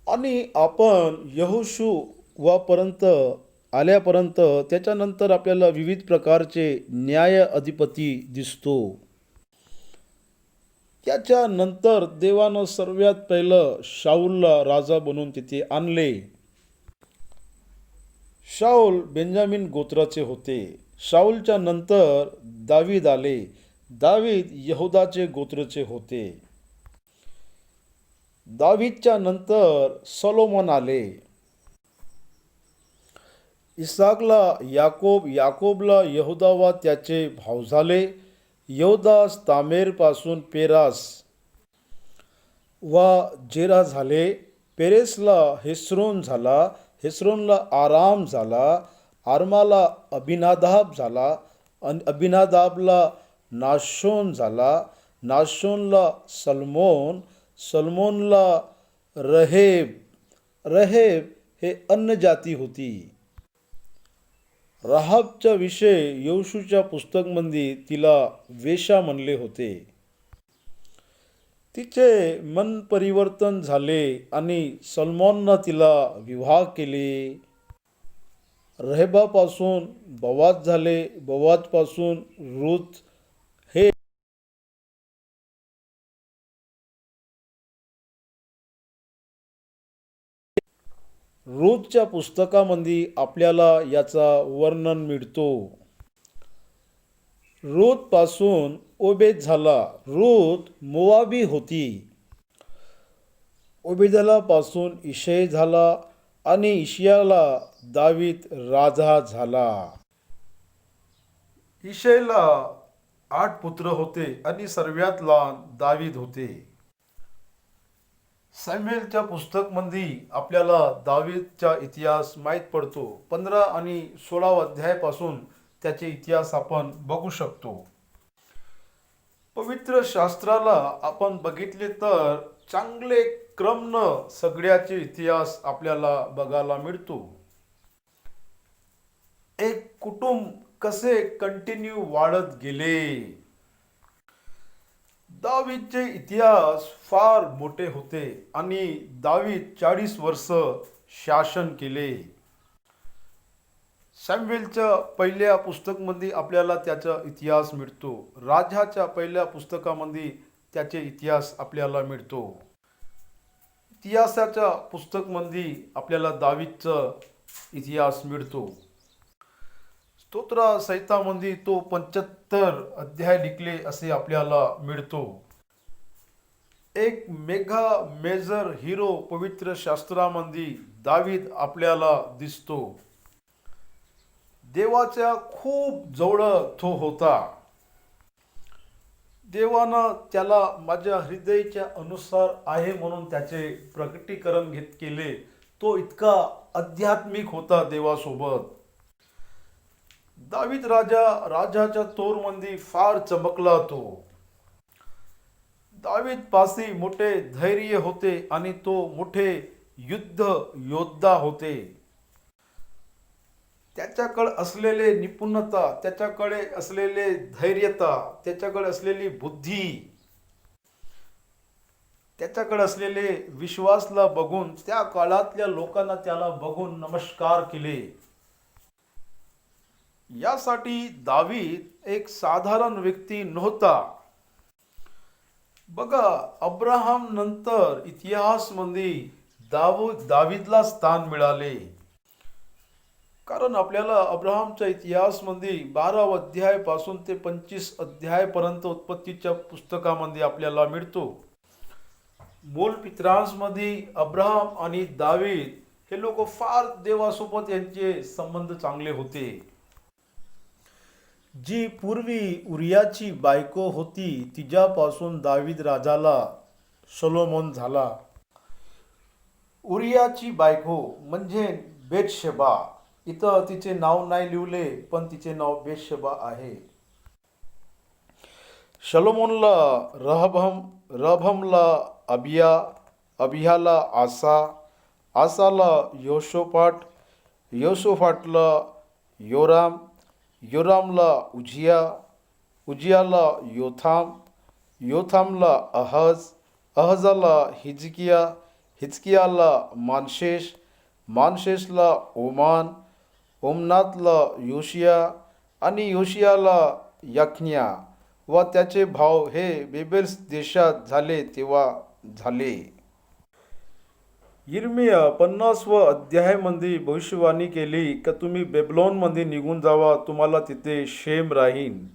आणि आपण यहोशुवापर्यंत आल्यापर्यंत त्याच्यानंतर आपल्याला विविध प्रकारचे न्याय अधिपती दिसतो. त्याच्यानंतर देवानं सर्वात पहिलं शाऊलला राजा बनवून तिथे आणले. शाऊल बेंजामिन गोत्राचे होते. शाऊलच्या नंतर दावीद आले. दावीद यहुदाचे गोत्रचे होते. दावीदच्या नंतर सलोमन आले. इसाकला याकोब, याकोबला यहुदा व त्याचे भाऊ झाले. यहुदास तामेरपासून पेरास व जेरा झाले. पेरेसला हेस्रोन झाला. हेस्रोनला आराम झाला. आरमाला अभिनादाब झाला. अभिनादाबला नाशोन झाला. नाशोनला सलमोन. सलमोनला रहेब. रहेब हे अन्य जाती होती. राहाबचा विषय यहोशूच्या पुस्तकमध्ये तिला वेश्या म्हणले होते. तिचे मन परिवर्तन झाले आणि सलमोननं तिला विवाह केले. रहेबापासून बोवाज झाले. बोवाजपासून रूथ. हे रूथच्या पुस्तकामध्ये आपल्याला याचा वर्णन मिळतो. रूथ पासून ओबेद झाला. रूथ मोवाबी होती. ओबेदला पासून इशय झाला आणि इशियाला दावीद राजा झाला. इशयला 8 पुत्र होते आणि सर्वात लहान दावीद होते. सॅम्युएलच्या पुस्तकमध्ये आपल्याला दावीदचा इतिहास माहीत पडतो. 15 आणि 16 अध्यायापासून त्याचे इतिहास आपण बघू शकतो. पवित्र शास्त्राला आपण बघितले तर चांगले क्रमनं सगळ्याचे इतिहास आपल्याला बघायला मिळतो. एक कुटुंब कसे कंटिन्यू वाढत गेले. दावीदचे इतिहास फार मोठे होते आणि दावीद 40 वर्ष शासन केले. सॅम्युएलच्या पहिल्या पुस्तकमध्ये आपल्याला त्याचा इतिहास मिळतो. राजाच्या पहिल्या पुस्तकामध्ये त्याचे इतिहास आपल्याला मिळतो. इतिहासाच्या पुस्तकमध्ये आपल्याला दावीदचा इतिहास मिळतो. स्तोत्र संहितामध्ये तो 75 अध्याय लिखले असे आपल्याला मिळतो. एक मेजर हिरो पवित्र शास्त्रामध्ये दावीद आपल्याला दिसतो. देवाच्या खूप जवळ तो होता. देवानं त्याला माझ्या हृदयाच्या अनुसार आहे म्हणून त्याचे प्रकटीकरण केले. तो इतका आध्यात्मिक होता देवासोबत. दावीद राजाच्या तोरमध्ये फार चमकला तो. दावीद पासी मोठे धैर्य होते आणि तो मोठे युद्ध योद्धा होते. त्याच्याकडे असलेले निपुणता, त्याच्याकडे असलेले धैर्यता, त्याच्याकडे असलेली बुद्धी, त्याच्याकडे असलेले विश्वासला बघून त्या काळातल्या लोकांना त्याला बघून नमस्कार केले. यासाठी दावीद एक साधारण व्यक्ती नव्हता. बघा, अब्राहम नंतर इतिहासमध्ये दावीदला स्थान मिळाले. कारण आपल्याला अब्राहमच्या इतिहासमध्ये 12 अध्यायापासून ते 25 अध्यायापर्यंत उत्पत्तीच्या पुस्तकामध्ये आपल्याला मिळतो. मूल पित्रांमध्ये अब्राहम आणि दावीद हे लोक फार देवासोबत यांचे संबंध चांगले होते. जी पूर्वी उरियाची बायको होती तिच्यापासून दावीद राजाला सलोमोन झाला. उरियाची बायको म्हणजे बेतशेबा. इथं तिचे नाव नाही लिहिले पण तिचे नाव बेतशेबा आहे. सलोमोनला रहबमला अबिया, अबियाला आसा, आसाला योशोफाट, योशोफाटला योराम, योरामला उजिया, उजियाला योथाम, योथामला अहज, अहजाला हिजकिया, हिजकियाला मानशेष, मानशेषला ओमान, ओमनातला योशिया आणि योशियाला यखन्या व त्याचे भाव हे बेबेल देशात झाले तेव्हा झाले. यिर्मिया 50 अध्यायामध्ये भविष्यवाणी केली का तुम्ही बेबलोनमध्ये निघून जावा, तुम्हाला तिथे शेम राहीन.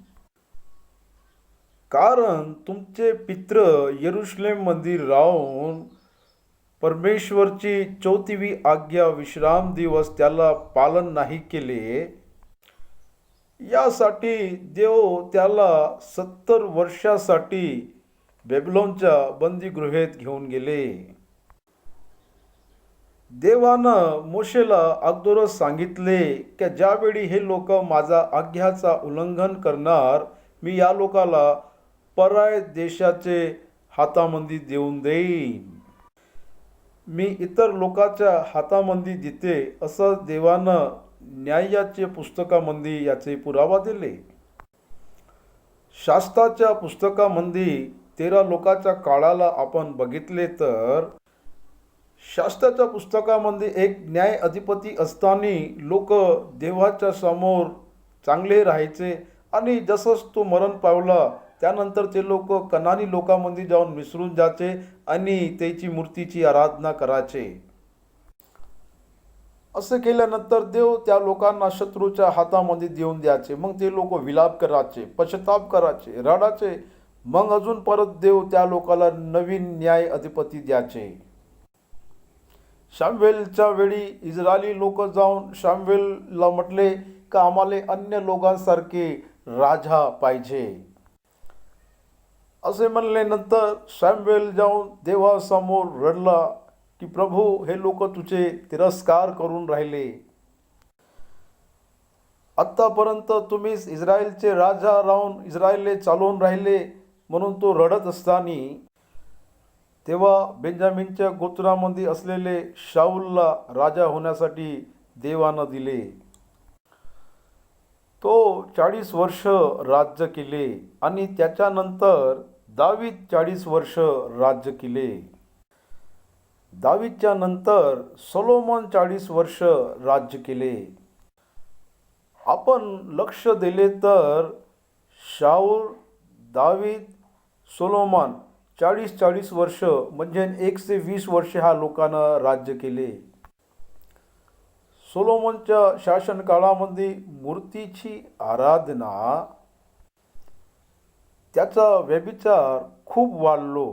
कारण तुमचे पित्र यरुशलेममध्ये राहून परमेश्वरची 34वी आज्ञा विश्राम दिवस त्याला पालन नाही केले, यासाठी देव त्याला 70 वर्षासाठी बेबलोनच्या बंदीगृहेत घेऊन गेले. देवानं मोशेला अगोदरच सांगितले की ज्यावेळी हे लोक माझा आज्ञाचा उल्लंघन करणार, मी या लोकाला पराय देशाचे हातामध्ये देऊन देईन. मी इतर लोकांच्या हातामध्ये देते असं देवानं न्यायाच्या पुस्तकामध्ये याचे पुरावा दिले. शास्त्राच्या पुस्तकामध्ये 13 लोकांच्या काळाला आपण बघितले तर शास्त्राच्या पुस्तकामध्ये एक न्याय अधिपती असताना लोक देवाच्या समोर चांगले राहायचे आणि जसंच तो मरण पावला त्यानंतर ते लोक कनानी लोकांमध्ये जाऊन मिसळून जायचे आणि त्याची मूर्तीची आराधना करायचे. असे केल्यानंतर देव त्या लोकांना शत्रूच्या हातामध्ये देऊन द्यायचे. मग ते लोक विलाप करायचे, पश्चाताप करायचे, रडायचे. मग अजून परत देव त्या लोकांना नवीन न्याय अधिपती द्यायचे. शामवेलच्या वेळी इस्रायली लोक जाऊन शामवेलला म्हटले का आम्हाला अन्य लोकांसारखे राजा पाहिजे. असे म्हणल्यानंतर शामवेल जाऊन देवासमोर रडला की प्रभू, हे लोक तुझे तिरस्कार करून राहिले. आत्तापर्यंत तुम्ही इस्रायलचे राजा राहून इस्रायलले चालवून राहिले म्हणून तो रडत असताना तेव्हा बेंजामिनच्या गोत्रामध्ये असलेले शाऊलला राजा होण्यासाठी देवानं दिले. तो 40 वर्ष राज्य केले आणि त्याच्यानंतर दावीद 40 वर्ष राज्य केले. दावीदच्या नंतर सोलोमन 40 वर्ष राज्य केले. आपण लक्ष दिले तर शाऊल, दावीद, सोलोमन 40 वर्ष म्हणजे 120 वर्ष ह्या लोकांना राज्य केले. सोलोमनच्या शासनकाळामध्ये मूर्तीची आराधना, त्याचा व्यभिचार खूप वाढलो.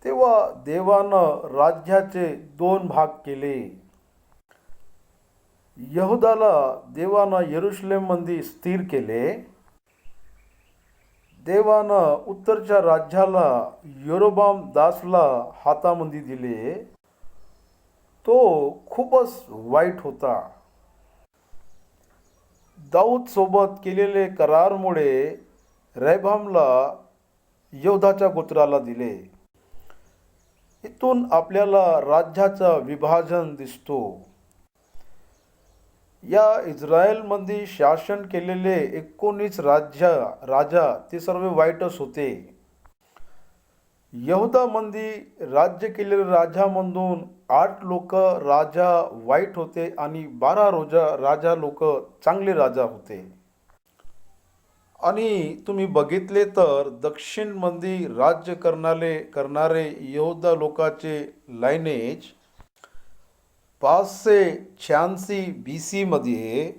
तेव्हा देवानं राज्याचे 2 भाग केले. यहुदाला देवानं यरुशलेममध्ये स्थिर केले. देवानं उत्तरच्या राज्याला यरोबाम दासला हातामध्ये दिले. तो खूपच वाईट होता. दाऊद सोबत केलेले करारमुळे रेहबामला यहुदाच्या गोत्राला दिले. इथून आपल्याला राज्याचा विभाजन दिसतो. या इस्रायलमध्ये शासन केलेले 19 राजा ते सर्व वाईटच होते. यहुदामध्ये राज्य केलेल्या राजामधून 8 लोक राजा वाईट होते आणि 12 राजा लोक चांगले राजा होते. आणि तुम्ही बघितले तर दक्षिणमध्ये राज्य करणारे यहुदा लोकांचे लायनेज 586 BC मध्ये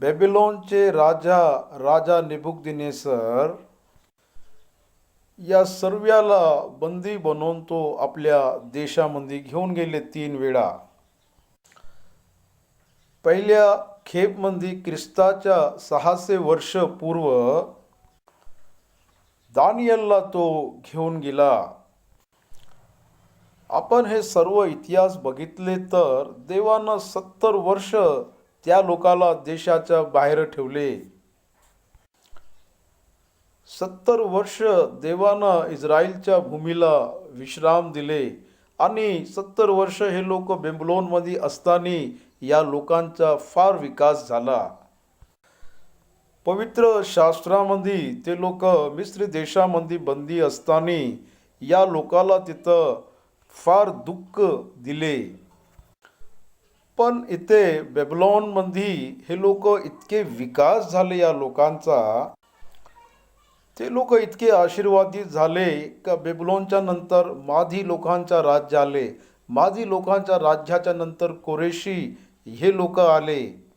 बेबीलोनचे राजा नेबुकदनेस्सर या सर्वाला बंदी बनवून तो आपल्या देशामध्ये घेऊन गेले 3 वेळा. पहिल्या खेपमध्ये ख्रिस्ताच्या 600 वर्ष पूर्व दानियलला तो घेऊन गेला. आपण हे सर्व इतिहास बघितले तर देवानं 70 वर्ष त्या लोकाला देशाच्या बाहेर ठेवले. 70 वर्ष देवानं इस्रायलच्या भूमीला विश्राम दिले आणि 70 वर्ष हे लोक बेबीलोनमध्ये असताना या लोकांचा फार विकास झाला. पवित्र शास्त्रामध्ये ते लोक मिस्र देशामध्ये बंदी असताना या लोकाला तिथं फार दुःख दिले. पण इथे बेबलॉनमध्ये हे लोक इतके विकास झाले या लोकांचा, ते लोक इतके आशीर्वादित झाले का बेबलोनच्या नंतर मादी लोकांचा राज्य आले. मादी लोकांच्या राज्याच्या नंतर कोरेशी हे लोक आले.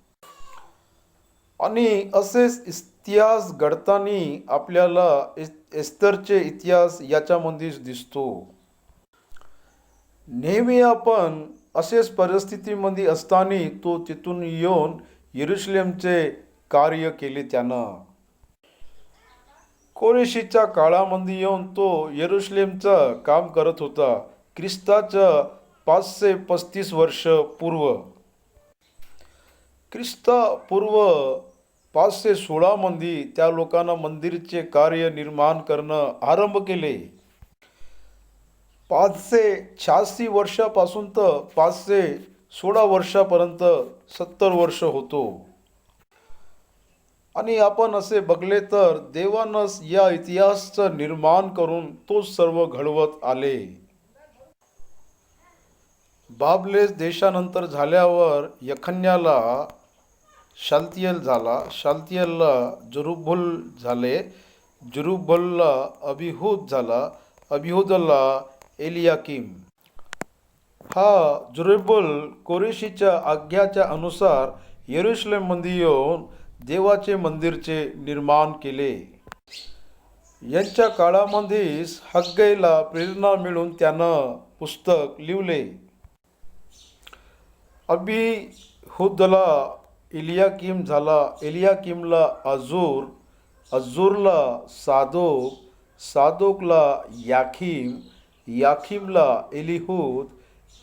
आणि असेच इतिहास घडताना आपल्याला एस्तरचे इतिहास याच्यामध्येच दिसतो. नेहमी आपण असेच परिस्थितीमध्ये असताना तो तिथून येऊन यरुशलेमचे कार्य केले त्यानं. कोरेशीच्या काळामध्ये येऊन तो यरुशलेमचं काम करत होता. ख्रिस्ताचं 535 वर्ष पूर्व, ख्रिस्तापूर्व 516 मध्ये त्या लोकांना मंदिरचे कार्य निर्माण करणं आरंभ केले. 586 वर्षापासून तर 516 वर्षापर्यंत 70 वर्ष होतो. आणि आपण असे बघले तर देवानंच या इतिहासाचं निर्माण करून तो सर्व घडवत आले. बाबलेस देशानंतर झाल्यावर यखन्याला शालतियल झाला, शालतियलला जरुब्बाबेल झाले, जरुब्बाबेलला अबिहूद झाला, अबिहूदला एलियाकीम. हा जरुब्बाबेल कोरेशीच्या आज्ञाच्या अनुसार यरुशलेममध्ये येऊन देवाचे मंदिरचे निर्माण केले. यांच्या काळामध्येच हग्गईला प्रेरणा मिळून त्यानं पुस्तक लिहिले. अबिहूदला एलियाकीम झाला, एलियाकीमला अजूर, अजूरला सादोक, सादोकला याखीम, याखीमला एलिहूद,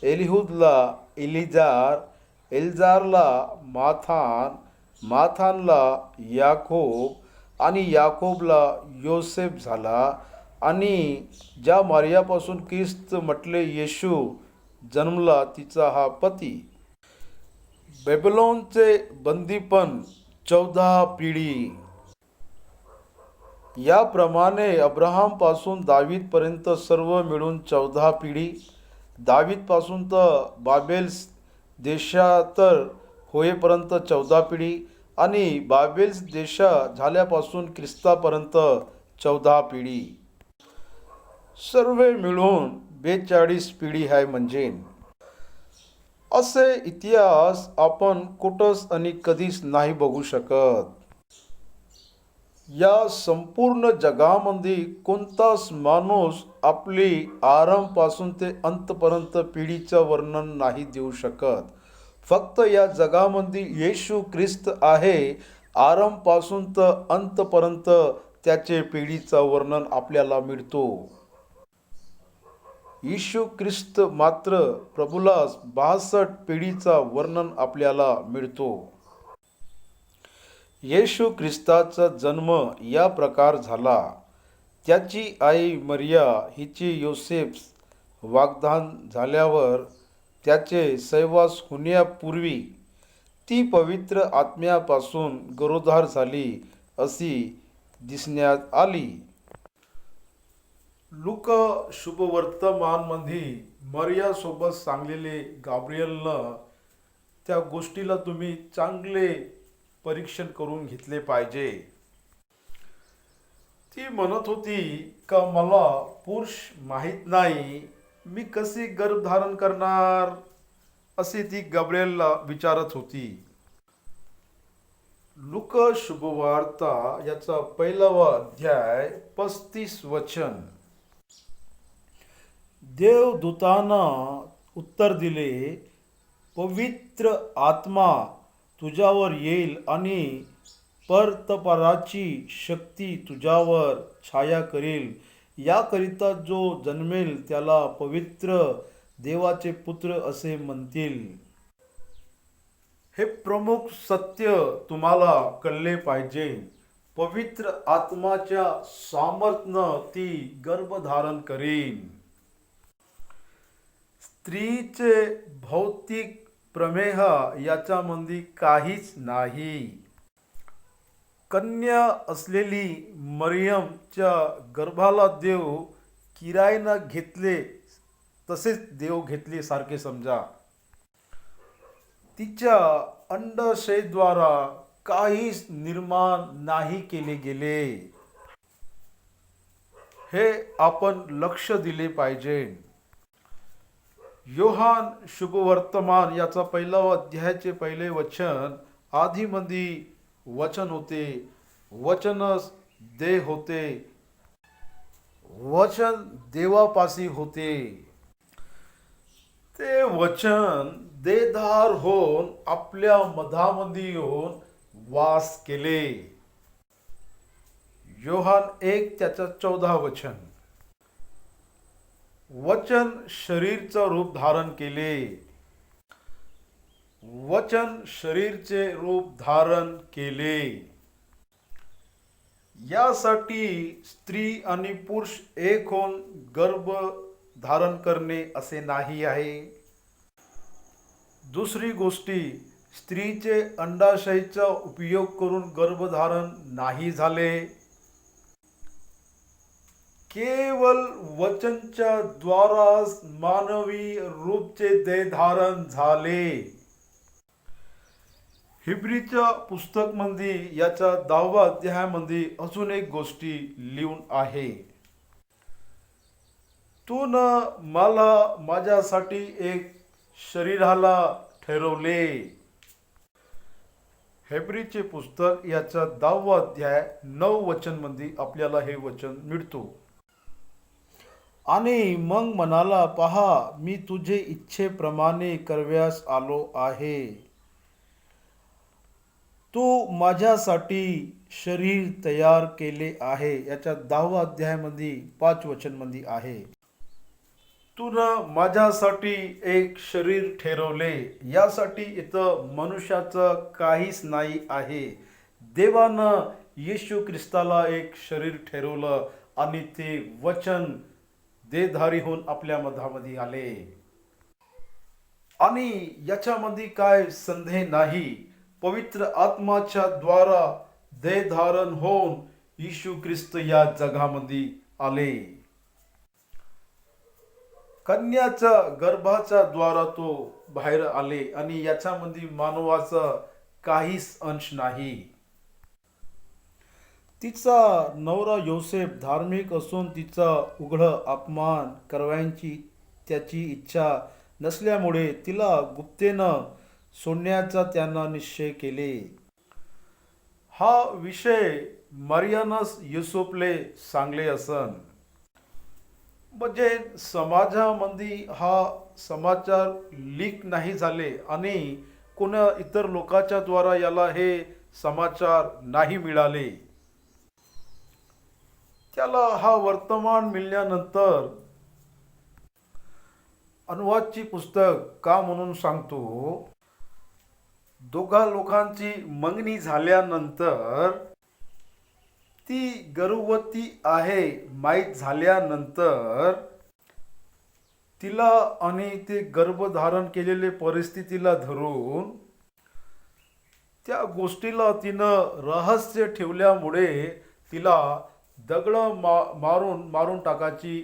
एलिहूदला एलिजार, एलिजारला माथान, माथानला याकोब आणि याकोबला योसेफ झाला. आणि ज्या मारियापासून ख्रिस्त म्हटले येशू जन्मला तिचा हा पती. बेबीलोनचे बंदीपण 14 पिढी. याप्रमाणे अब्राहामपासून दावीदपर्यंत सर्व मिळून 14 पिढी. दावीदपासून तर बाबेल देशात होईपर्यंत 14 पिढी आणि बाबेल देश झाल्यापासून ख्रिस्तापर्यंत 14 पिढी. सर्व मिळून 42 पिढी आहे. म्हणजे असे इतिहास आपण कुठंच आणि कधीच नाही बघू शकत. या संपूर्ण जगामध्ये कोणताच माणूस आपली आरंभापासून ते अंतपर्यंत पिढीचं वर्णन नाही देऊ शकत. फक्त या जगामध्ये येशू ख्रिस्त आहे. आरंभापासून तर अंतपर्यंत त्याचे पिढीचं वर्णन आपल्याला मिळतो. येशू ख्रिस्त मात्र प्रभूलाच 62 पिढीचा वर्णन आपल्याला मिळतो. येशू ख्रिस्ताचा जन्म या प्रकार झाला. त्याची आई मरिया हिची योसेफ वाग्दान झाल्यावर त्याचे सहवास होण्यापूर्वी ती पवित्र आत्म्यापासून गरोदर झाली अशी दिसण्यात आली. लूका शुभवर्तमानमध्ये मरियासोबत सांगलेले गाब्रिएलनं त्या गोष्टीला तुम्ही चांगले परीक्षण करून घेतले पाहिजे. ती म्हणत होती का मला पुरुष माहीत नाही, मी कशी गर्भधारण करणार, असे ती गाब्रिएलला विचारत होती. लूका शुभवार्ता याचा 1वा अध्याय 35 वचन. देवदूतानं उत्तर दिले, पवित्र आत्मा तुझ्यावर येईल आणि परतपराची शक्ती तुझ्यावर छाया करेल. याकरिता जो जन्मेल त्याला पवित्र देवाचे पुत्र असे म्हणतील. हे प्रमुख सत्य तुम्हाला कळले पाहिजे. पवित्र आत्माच्या सामर्थ्यानं ती गर्भधारण करेल. स्त्रीचे भौतिक प्रमेह याच्यामध्ये काहीच नाही. कन्या असलेली मरियमच्या गर्भाला देव किरायनं घेतले, तसेच देव घेतले सारखे समजा. तिच्या अंडाशयद्वारा काहीच निर्माण नाही केले गेले. हे आपण लक्ष दिले पाहिजे. योहान शुभवर्तमान याचा 1 अध्यायाचे 1 वचन, आधीमध्ये वचन होते, वचनच देह होते, वचन देवापाशी होते. ते वचन देहधार होऊन आपल्या मधामध्ये येऊन वास केले. योहान 1 त्याचा 14 वचन. वचन शरीरचं रूप धारण केले. वचन शरीरचे रूप धारण केले. यासाठी स्त्री आणि पुरुष एक होऊन गर्भ धारण करणे असे नाही आहे. दुसरी गोष्टी, स्त्रीचे अंडाशयचा उपयोग करून गर्भधारण नाही झाले. केवळ वचनच्या द्वाराच मानवी रूपचे देहधारण झाले. हिब्रीच्या पुस्तकमध्ये याच्या 10व्या अध्यायामध्ये अजून एक गोष्टी लिहून आहे. तू न मला माझ्यासाठी एक शरीराला ठरवले. हिब्रीचे पुस्तक याचा 10वा अध्याय 9 वचन मध्ये आपल्याला हे वचन मिळतो. आणि मग म्हणाला, पहा, मी तुझे इच्छेप्रमाणे करव्यास आलो आहे. तू माझ्यासाठी शरीर तयार केले आहे. याच्या 10व्या अध्यायामध्ये 5 वचन मध्ये आहे. तू न माझ्यासाठी एक शरीर ठरवले. यासाठी इथं मनुष्याचं काहीच नाही आहे. देवानं येशू ख्रिस्ताला एक शरीर ठरवलं आणि ते वचन देहधारी होऊन आपल्या मधामध्ये आले. आणि याच्यामध्ये काय संदेह नाही, पवित्र आत्माच्या द्वारा देहधारण होऊन येशू ख्रिस्त या जगामध्ये आले. कन्याच्या गर्भाच्या द्वारा तो बाहेर आले आणि याच्यामध्ये मानवाचा काहीच अंश नाही. तिचा नवरा योसेफ धार्मिक असून तिचा उघड अपमान करण्याची त्याची इच्छा नसल्यामुळे तिला गुप्तेनं सोडण्याचा त्यानं निश्चय केले. हा विषय मरियानस युसुफले सांगले असन. म्हणजे समाजामध्ये हा समाचार लीक नाही झाले आणि कोणा इतर लोकांच्या द्वारा याला हे समाचार नाही मिळाले. त्याला हा वर्तमान मिळाल्यानंतर अनुवादची पुस्तक का म्हणून सांगतो, दोघा लोकांची मंगनी झाल्यानंतर ती गर्भवती आहे माहीत झाल्यानंतर तिला आणि ते गर्भधारण केलेले परिस्थितीला धरून त्या गोष्टीला तिनं रहस्य ठेवल्यामुळे तिला दगड मारून टाकायची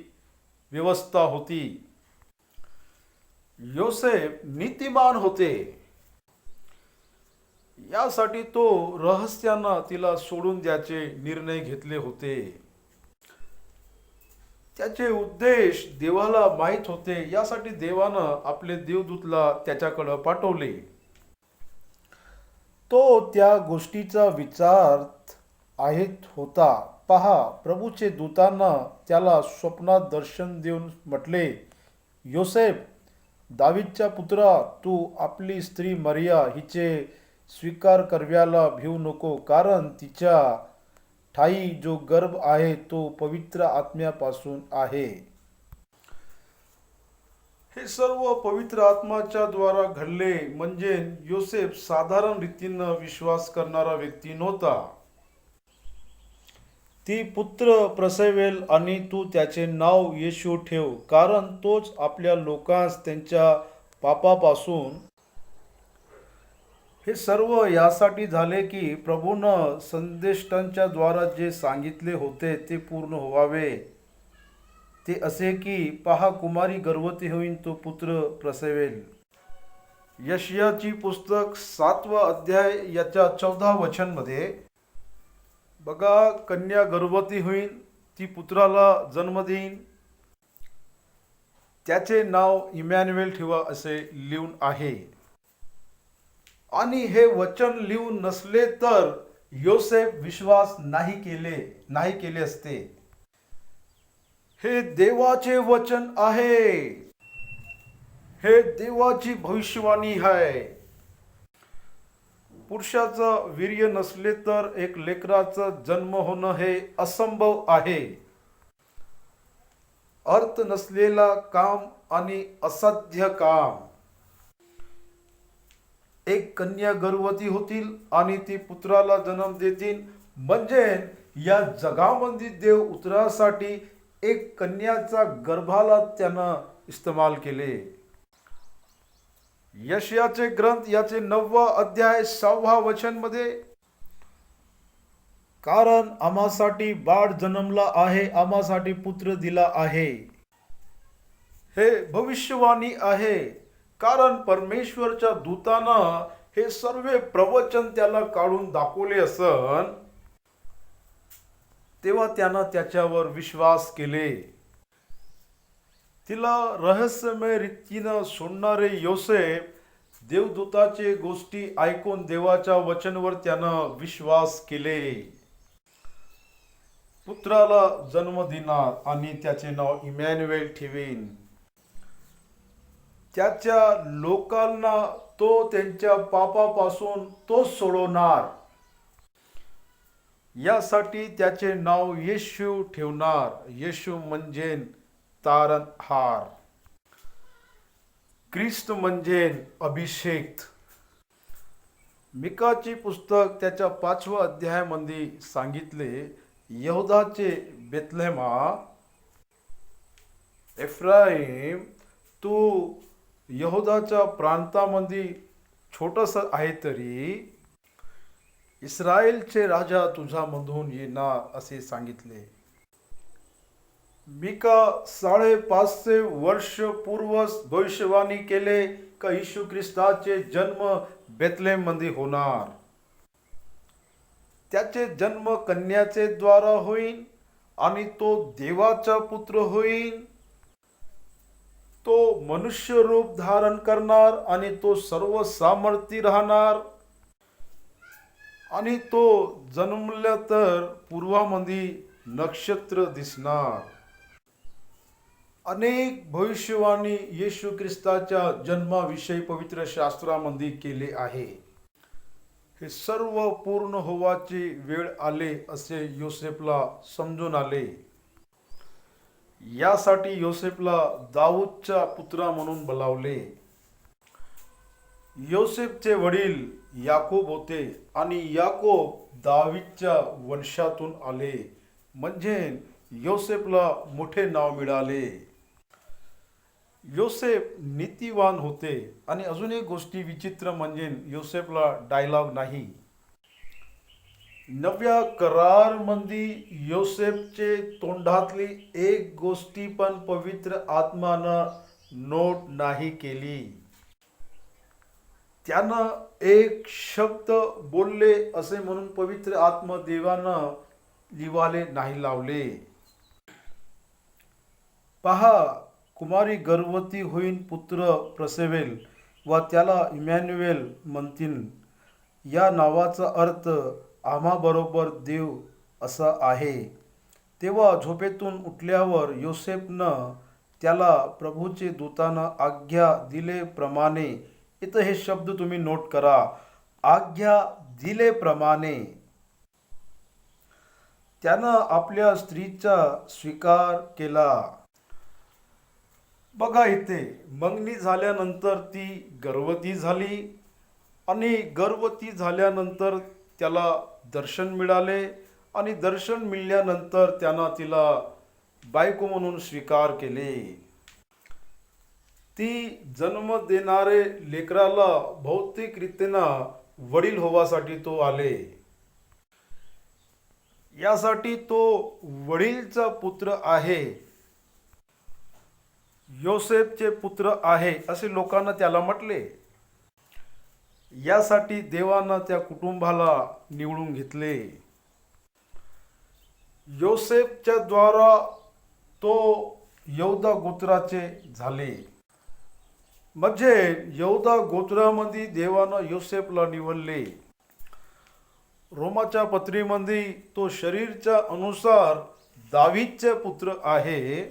व्यवस्था होती. योसेफ नीतिमान होते. यासाठी तो रहस्यानं तिला सोडून द्यायचे निर्णय घेतले होते. त्याचे उद्देश देवाला माहीत होते. यासाठी देवानं आपले देवदूतला त्याच्याकडे पाठवले. तो त्या गोष्टीचा विचार आहेत होता. पहा, प्रभूचे दूतांना त्याला स्वप्नात दर्शन देऊन म्हटले, योसेफ, दावीदच्या पुत्रा, तू आपली स्त्री मरिया हिचे स्वीकार करव्याला भिवू नको, कारण तिच्या ठाई जो गर्भ आहे तो पवित्र आत्म्यापासून आहे. हे सर्व पवित्र आत्माच्या द्वारा घडले. म्हणजे योसेफ साधारण रीतीनं विश्वास करणारा व्यक्ती नव्हता. ती पुत्र प्रसवेल आणि तू त्याचे नाव येशू ठेव, कारण तोच आपल्या लोकांस त्यांच्या पापापासून हे सर्व यासाठी झाले की प्रभूनं संदेष्टांच्या द्वारा जे सांगितले होते ते पूर्ण व्हावे. ते असे की पहा, कुमारी गर्भवती होईन, तो पुत्र प्रसवेल. यशयाची पुस्तक 7वा अध्याय याच्या 14 वचनमध्ये बघा, कन्या गर्भवती होईन, ती पुत्राला जन्म देईन, त्याचे नाव इमॅन्युएल ठेवा असे लिहून आहे. आणि हे वचन लिहून नसले तर योसेफ विश्वास नाही केले असते. हे देवाचे वचन आहे, हे देवाची भविष्यवाणी आहे. पुरुषाचं वीर्य नसले तर एक लेकराचा जन्म होणं हे असंभव आहे. अर्थ नसलेला काम आणि असाध्य काम. एक कन्या गर्भवती होतील आणि ती पुत्राला जन्म देतील, म्हणजे या जगामध्ये देव उतरासाठी एक कन्याचा गर्भाला त्यानं इस्तेमाल केले. यशयाचे ग्रंथ याचे 9वा अध्याय 6वा वचनमध्ये, कारण आम्हासाठी बाळ जन्मला आहे, आम्हासाठी पुत्र दिला आहे. हे भविष्यवाणी आहे, कारण परमेश्वरच्या दूतानं हे सर्व प्रवचन त्याला काढून दाखवले असन, तेव्हा त्यानं त्याच्यावर विश्वास केले. तिला रहस्यमय रीतीनं सोडणारे योसेफ देवदूताचे गोष्टी ऐकून देवाच्या वचनावर त्यानं विश्वास केले. पुत्राला जन्म देणार आणि त्याचे नाव इमॅन्युएल ठेवीन. त्याच्या लोकांना तो त्यांच्या पापापासून तो सोडवणार. यासाठी त्याचे नाव येशू ठेवणार. येशू म्हणजे तारणहार. ख्रिस्त म्हणजे अभिषेक. मिकाची पुस्तक त्याच्या 5व्या अध्यायामध्ये सांगितले, यहूदाचे बेथलेहमा, एफ्राईम, तू यहूदाच्या प्रांतामध्ये छोटस आहे तरी इस्रायलचे राजा तुझ्यामधून येणार असे सांगितले. मिका 550 वर्ष पूर्वच भविष्यवाणी केले का येशू ख्रिस्ताचे जन्म बेथलेहम मध्ये होणार. त्याचे जन्म कन्याचे द्वारा होईल आणि तो देवाचा पुत्र होईल. तो मनुष्य रूप धारण करणार आणि तो सर्व सामर्थ्य राहणार. आणि तो जन्मला तर पूर्वामध्ये नक्षत्र दिसणार. अनेक भविष्यवाणी येशू ख्रिस्ताच्या जन्माविषयी पवित्र शास्त्रामध्ये केले आहे. हे सर्व पूर्ण होवाची वेळ आले असे योसेफला समजून आले. यासाठी योसेफला दाऊदचा पुत्र म्हणून बोलावले. योसेफचे वडील याकूब होते आणि याकूब दावीदच्या वंशातून आले, म्हणजे योसेफला मोठे नाव मिळाले. योसेफ नीतिवान होते. आणि अजून एक गोष्टी विचित्र म्हणजे योसेफला डायलॉग नाही. नव्या करारमध्ये योसेफचे तोंडातली एक गोष्टी पण पवित्र आत्मानं नोट नाही केली. त्यानं एक शब्द बोलले असे म्हणून पवित्र आत्मा देवानं लिवाले नाही लावले. पहा, कुमारी गर्भवती होईन, पुत्र प्रसवेल व त्याला इमॅन्युएल म्हणतील. या नावाचा अर्थ आम्हाबरोबर देव असा आहे. तेव्हा झोपेतून उठल्यावर योसेफनं त्याला प्रभूचे दूतानं आज्ञा दिलेप्रमाणे, इथं हे शब्द तुम्ही नोट करा, आज्ञा दिलेप्रमाणे त्यानं आपल्या स्त्रीचा स्वीकार केला. बघा, इथे मंगनी झाल्यानंतर ती गर्भवती झाली आणि गर्भवती झाल्यानंतर त्याला दर्शन मिळाले आणि दर्शन मिळाल्यानंतर त्यानं तिला बायको म्हणून स्वीकार केले. ती जन्म देणारे लेकराला भौतिक रीतीनं वडील होवासाठी तो आले. यासाठी तो वडीलचा पुत्र आहे, योसेफचे पुत्र आहे असे लोकांना त्याला म्हटले. यासाठी देवानं त्या कुटुंबाला निवडून घेतले. योसेफच्या द्वारा तो यहूदा गोत्राचे झाले. म्हणजे यहूदा गोत्रामध्ये देवानं योसेफला निवडले. रोमाच्या पत्रीमध्ये तो शरीरच्या अनुसार दावीदचे पुत्र आहे.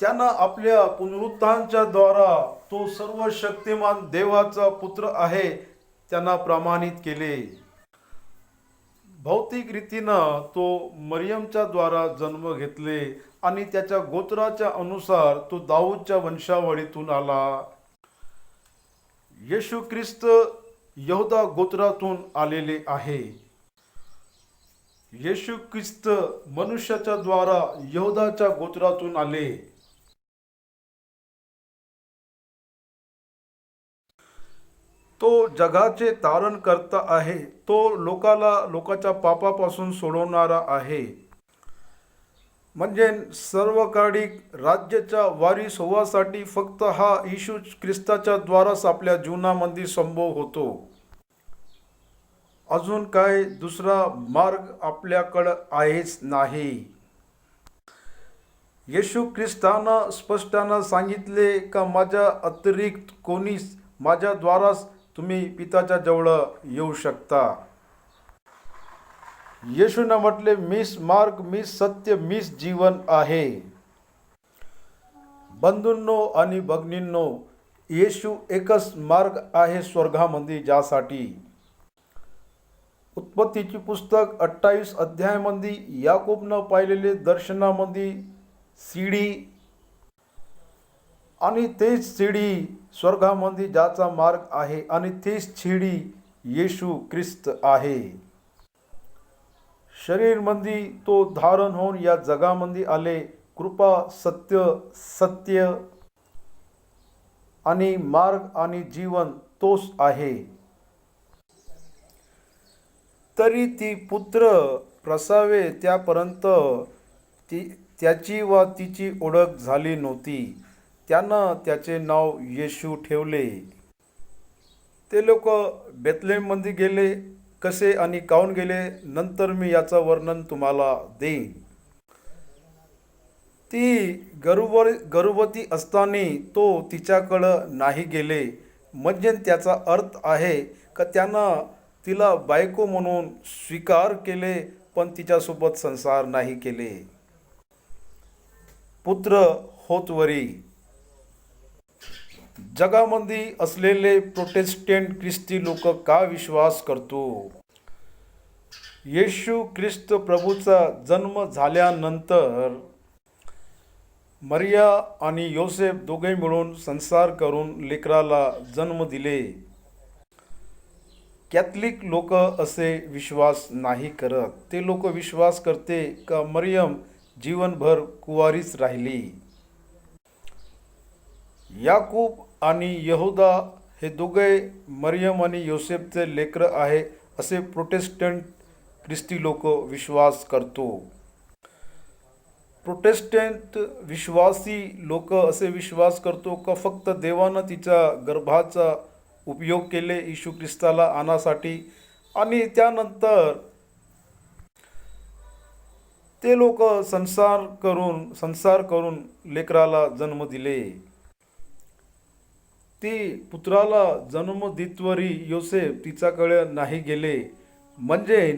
त्यानं आपल्या पुनरुत्थानाच्या द्वारा तो सर्व शक्तिमान देवाचा पुत्र आहे त्यांना प्रमाणित केले. भौतिक रीतीनं तो मरियमच्या द्वारा जन्म घेतले आणि त्याच्या गोत्राच्या अनुसार तो दाऊदच्या वंशावळीतून आला. येशू ख्रिस्त यहूदा गोत्रातून आलेले आहे. येशू ख्रिस्त मनुष्याच्या द्वारा यहूदाच्या गोत्रातून आले. तो जगाचे तारण करता आहे. तो लोकाच्या पापापासून सोडवणारा आहे. म्हणजे सर्व काळी राज्याच्या वारीस होवासाठी फक्त हा येशू ख्रिस्ताच्या द्वाराच आपल्या जीवनामध्ये संभव होतो. अजून काय दुसरा मार्ग आपल्याकडं आहेच नाही. येशू ख्रिस्तानं स्पष्टानं सांगितले का माझ्या अतिरिक्त कोणीच माझ्या द्वाराच तुम्ही पिताच्या जवळ येऊ शकता. येशूनं म्हटले, मीच मार्ग, मीच सत्य, मीच जीवन आहे. बंधूंनो आणि भगिनींनो, येशू एकच मार्ग आहे स्वर्गामध्ये जासाठी. उत्पत्तीची पुस्तक 28 अध्यायामध्ये याकूबनं पाहिलेले दर्शनामध्ये सीडी आणि तेच सीडी स्वर्गामध्ये ज्याचा मार्ग आहे आणि तेच शिडी येशू ख्रिस्त आहे. शरीरमध्ये तो धारण होऊन या जगामध्ये आले. कृपा, सत्य आणि मार्ग आणि जीवन तोच आहे. तरी ती पुत्र प्रसावे त्यापर्यंत त्याची व तिची ओळख झाली नव्हती. त्यानं त्याचे नाव येशू ठेवले. ते लोक बेथलेहममध्ये गेले. कसे आणि काहून गेले नंतर मी याचं वर्णन तुम्हाला देईन. ती गर्भवती असताना तो तिच्याकडं नाही गेले. म्हणजे त्याचा अर्थ आहे का त्यानं तिला बायको म्हणून स्वीकार केले पण तिच्यासोबत संसार नाही केले. पुत्र होतवरी जगामध्ये असलेले प्रोटेस्टंट ख्रिस्ती लोक का विश्वास करतो? येशू ख्रिस्त प्रभूचा जन्म झाल्यानंतर मरिया आणि योसेफ दोघे मिळून संसार करून लेकराला जन्म दिले. कॅथलिक लोक असे विश्वास नाही करत. ते लोक विश्वास करते का मरियम जीवनभर कुवारीच राहिली. याकूब आणि यहूदा हे दोघे मरियम आणि योसेफचे लेकर आहे असे प्रोटेस्टंट ख्रिस्ती लोक विश्वास करतो. प्रोटेस्टंट विश्वासी लोक असे विश्वास करतो का फक्त देवानं तिच्या गर्भाचा उपयोग केले येशू ख्रिस्ताला आणण्यासाठी आणि त्यानंतर ते लोक संसार करून लेकराला जन्म दिले. ती पुत्राला जन्म दित्वरी योसेफ तिच्याकडे नाही गेले. म्हणजे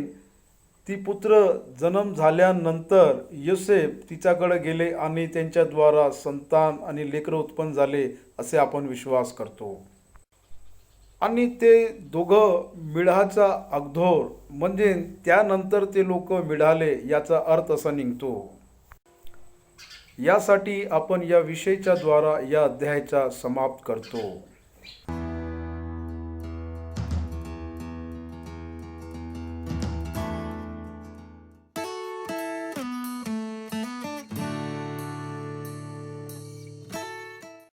ती पुत्र जन्म झाल्यानंतर योसेफ तिच्याकडे गेले आणि त्यांच्याद्वारा संतान आणि लेकरं उत्पन्न झाले असे आपण विश्वास करतो. आणि ते दोघं मिळाचा अगोदर म्हणजे त्यानंतर ते लोक मिळाले याचा अर्थ असा निघतो. यासाठी आपण या विषयाच्या द्वारा या अध्यायाचा समाप्त करतो.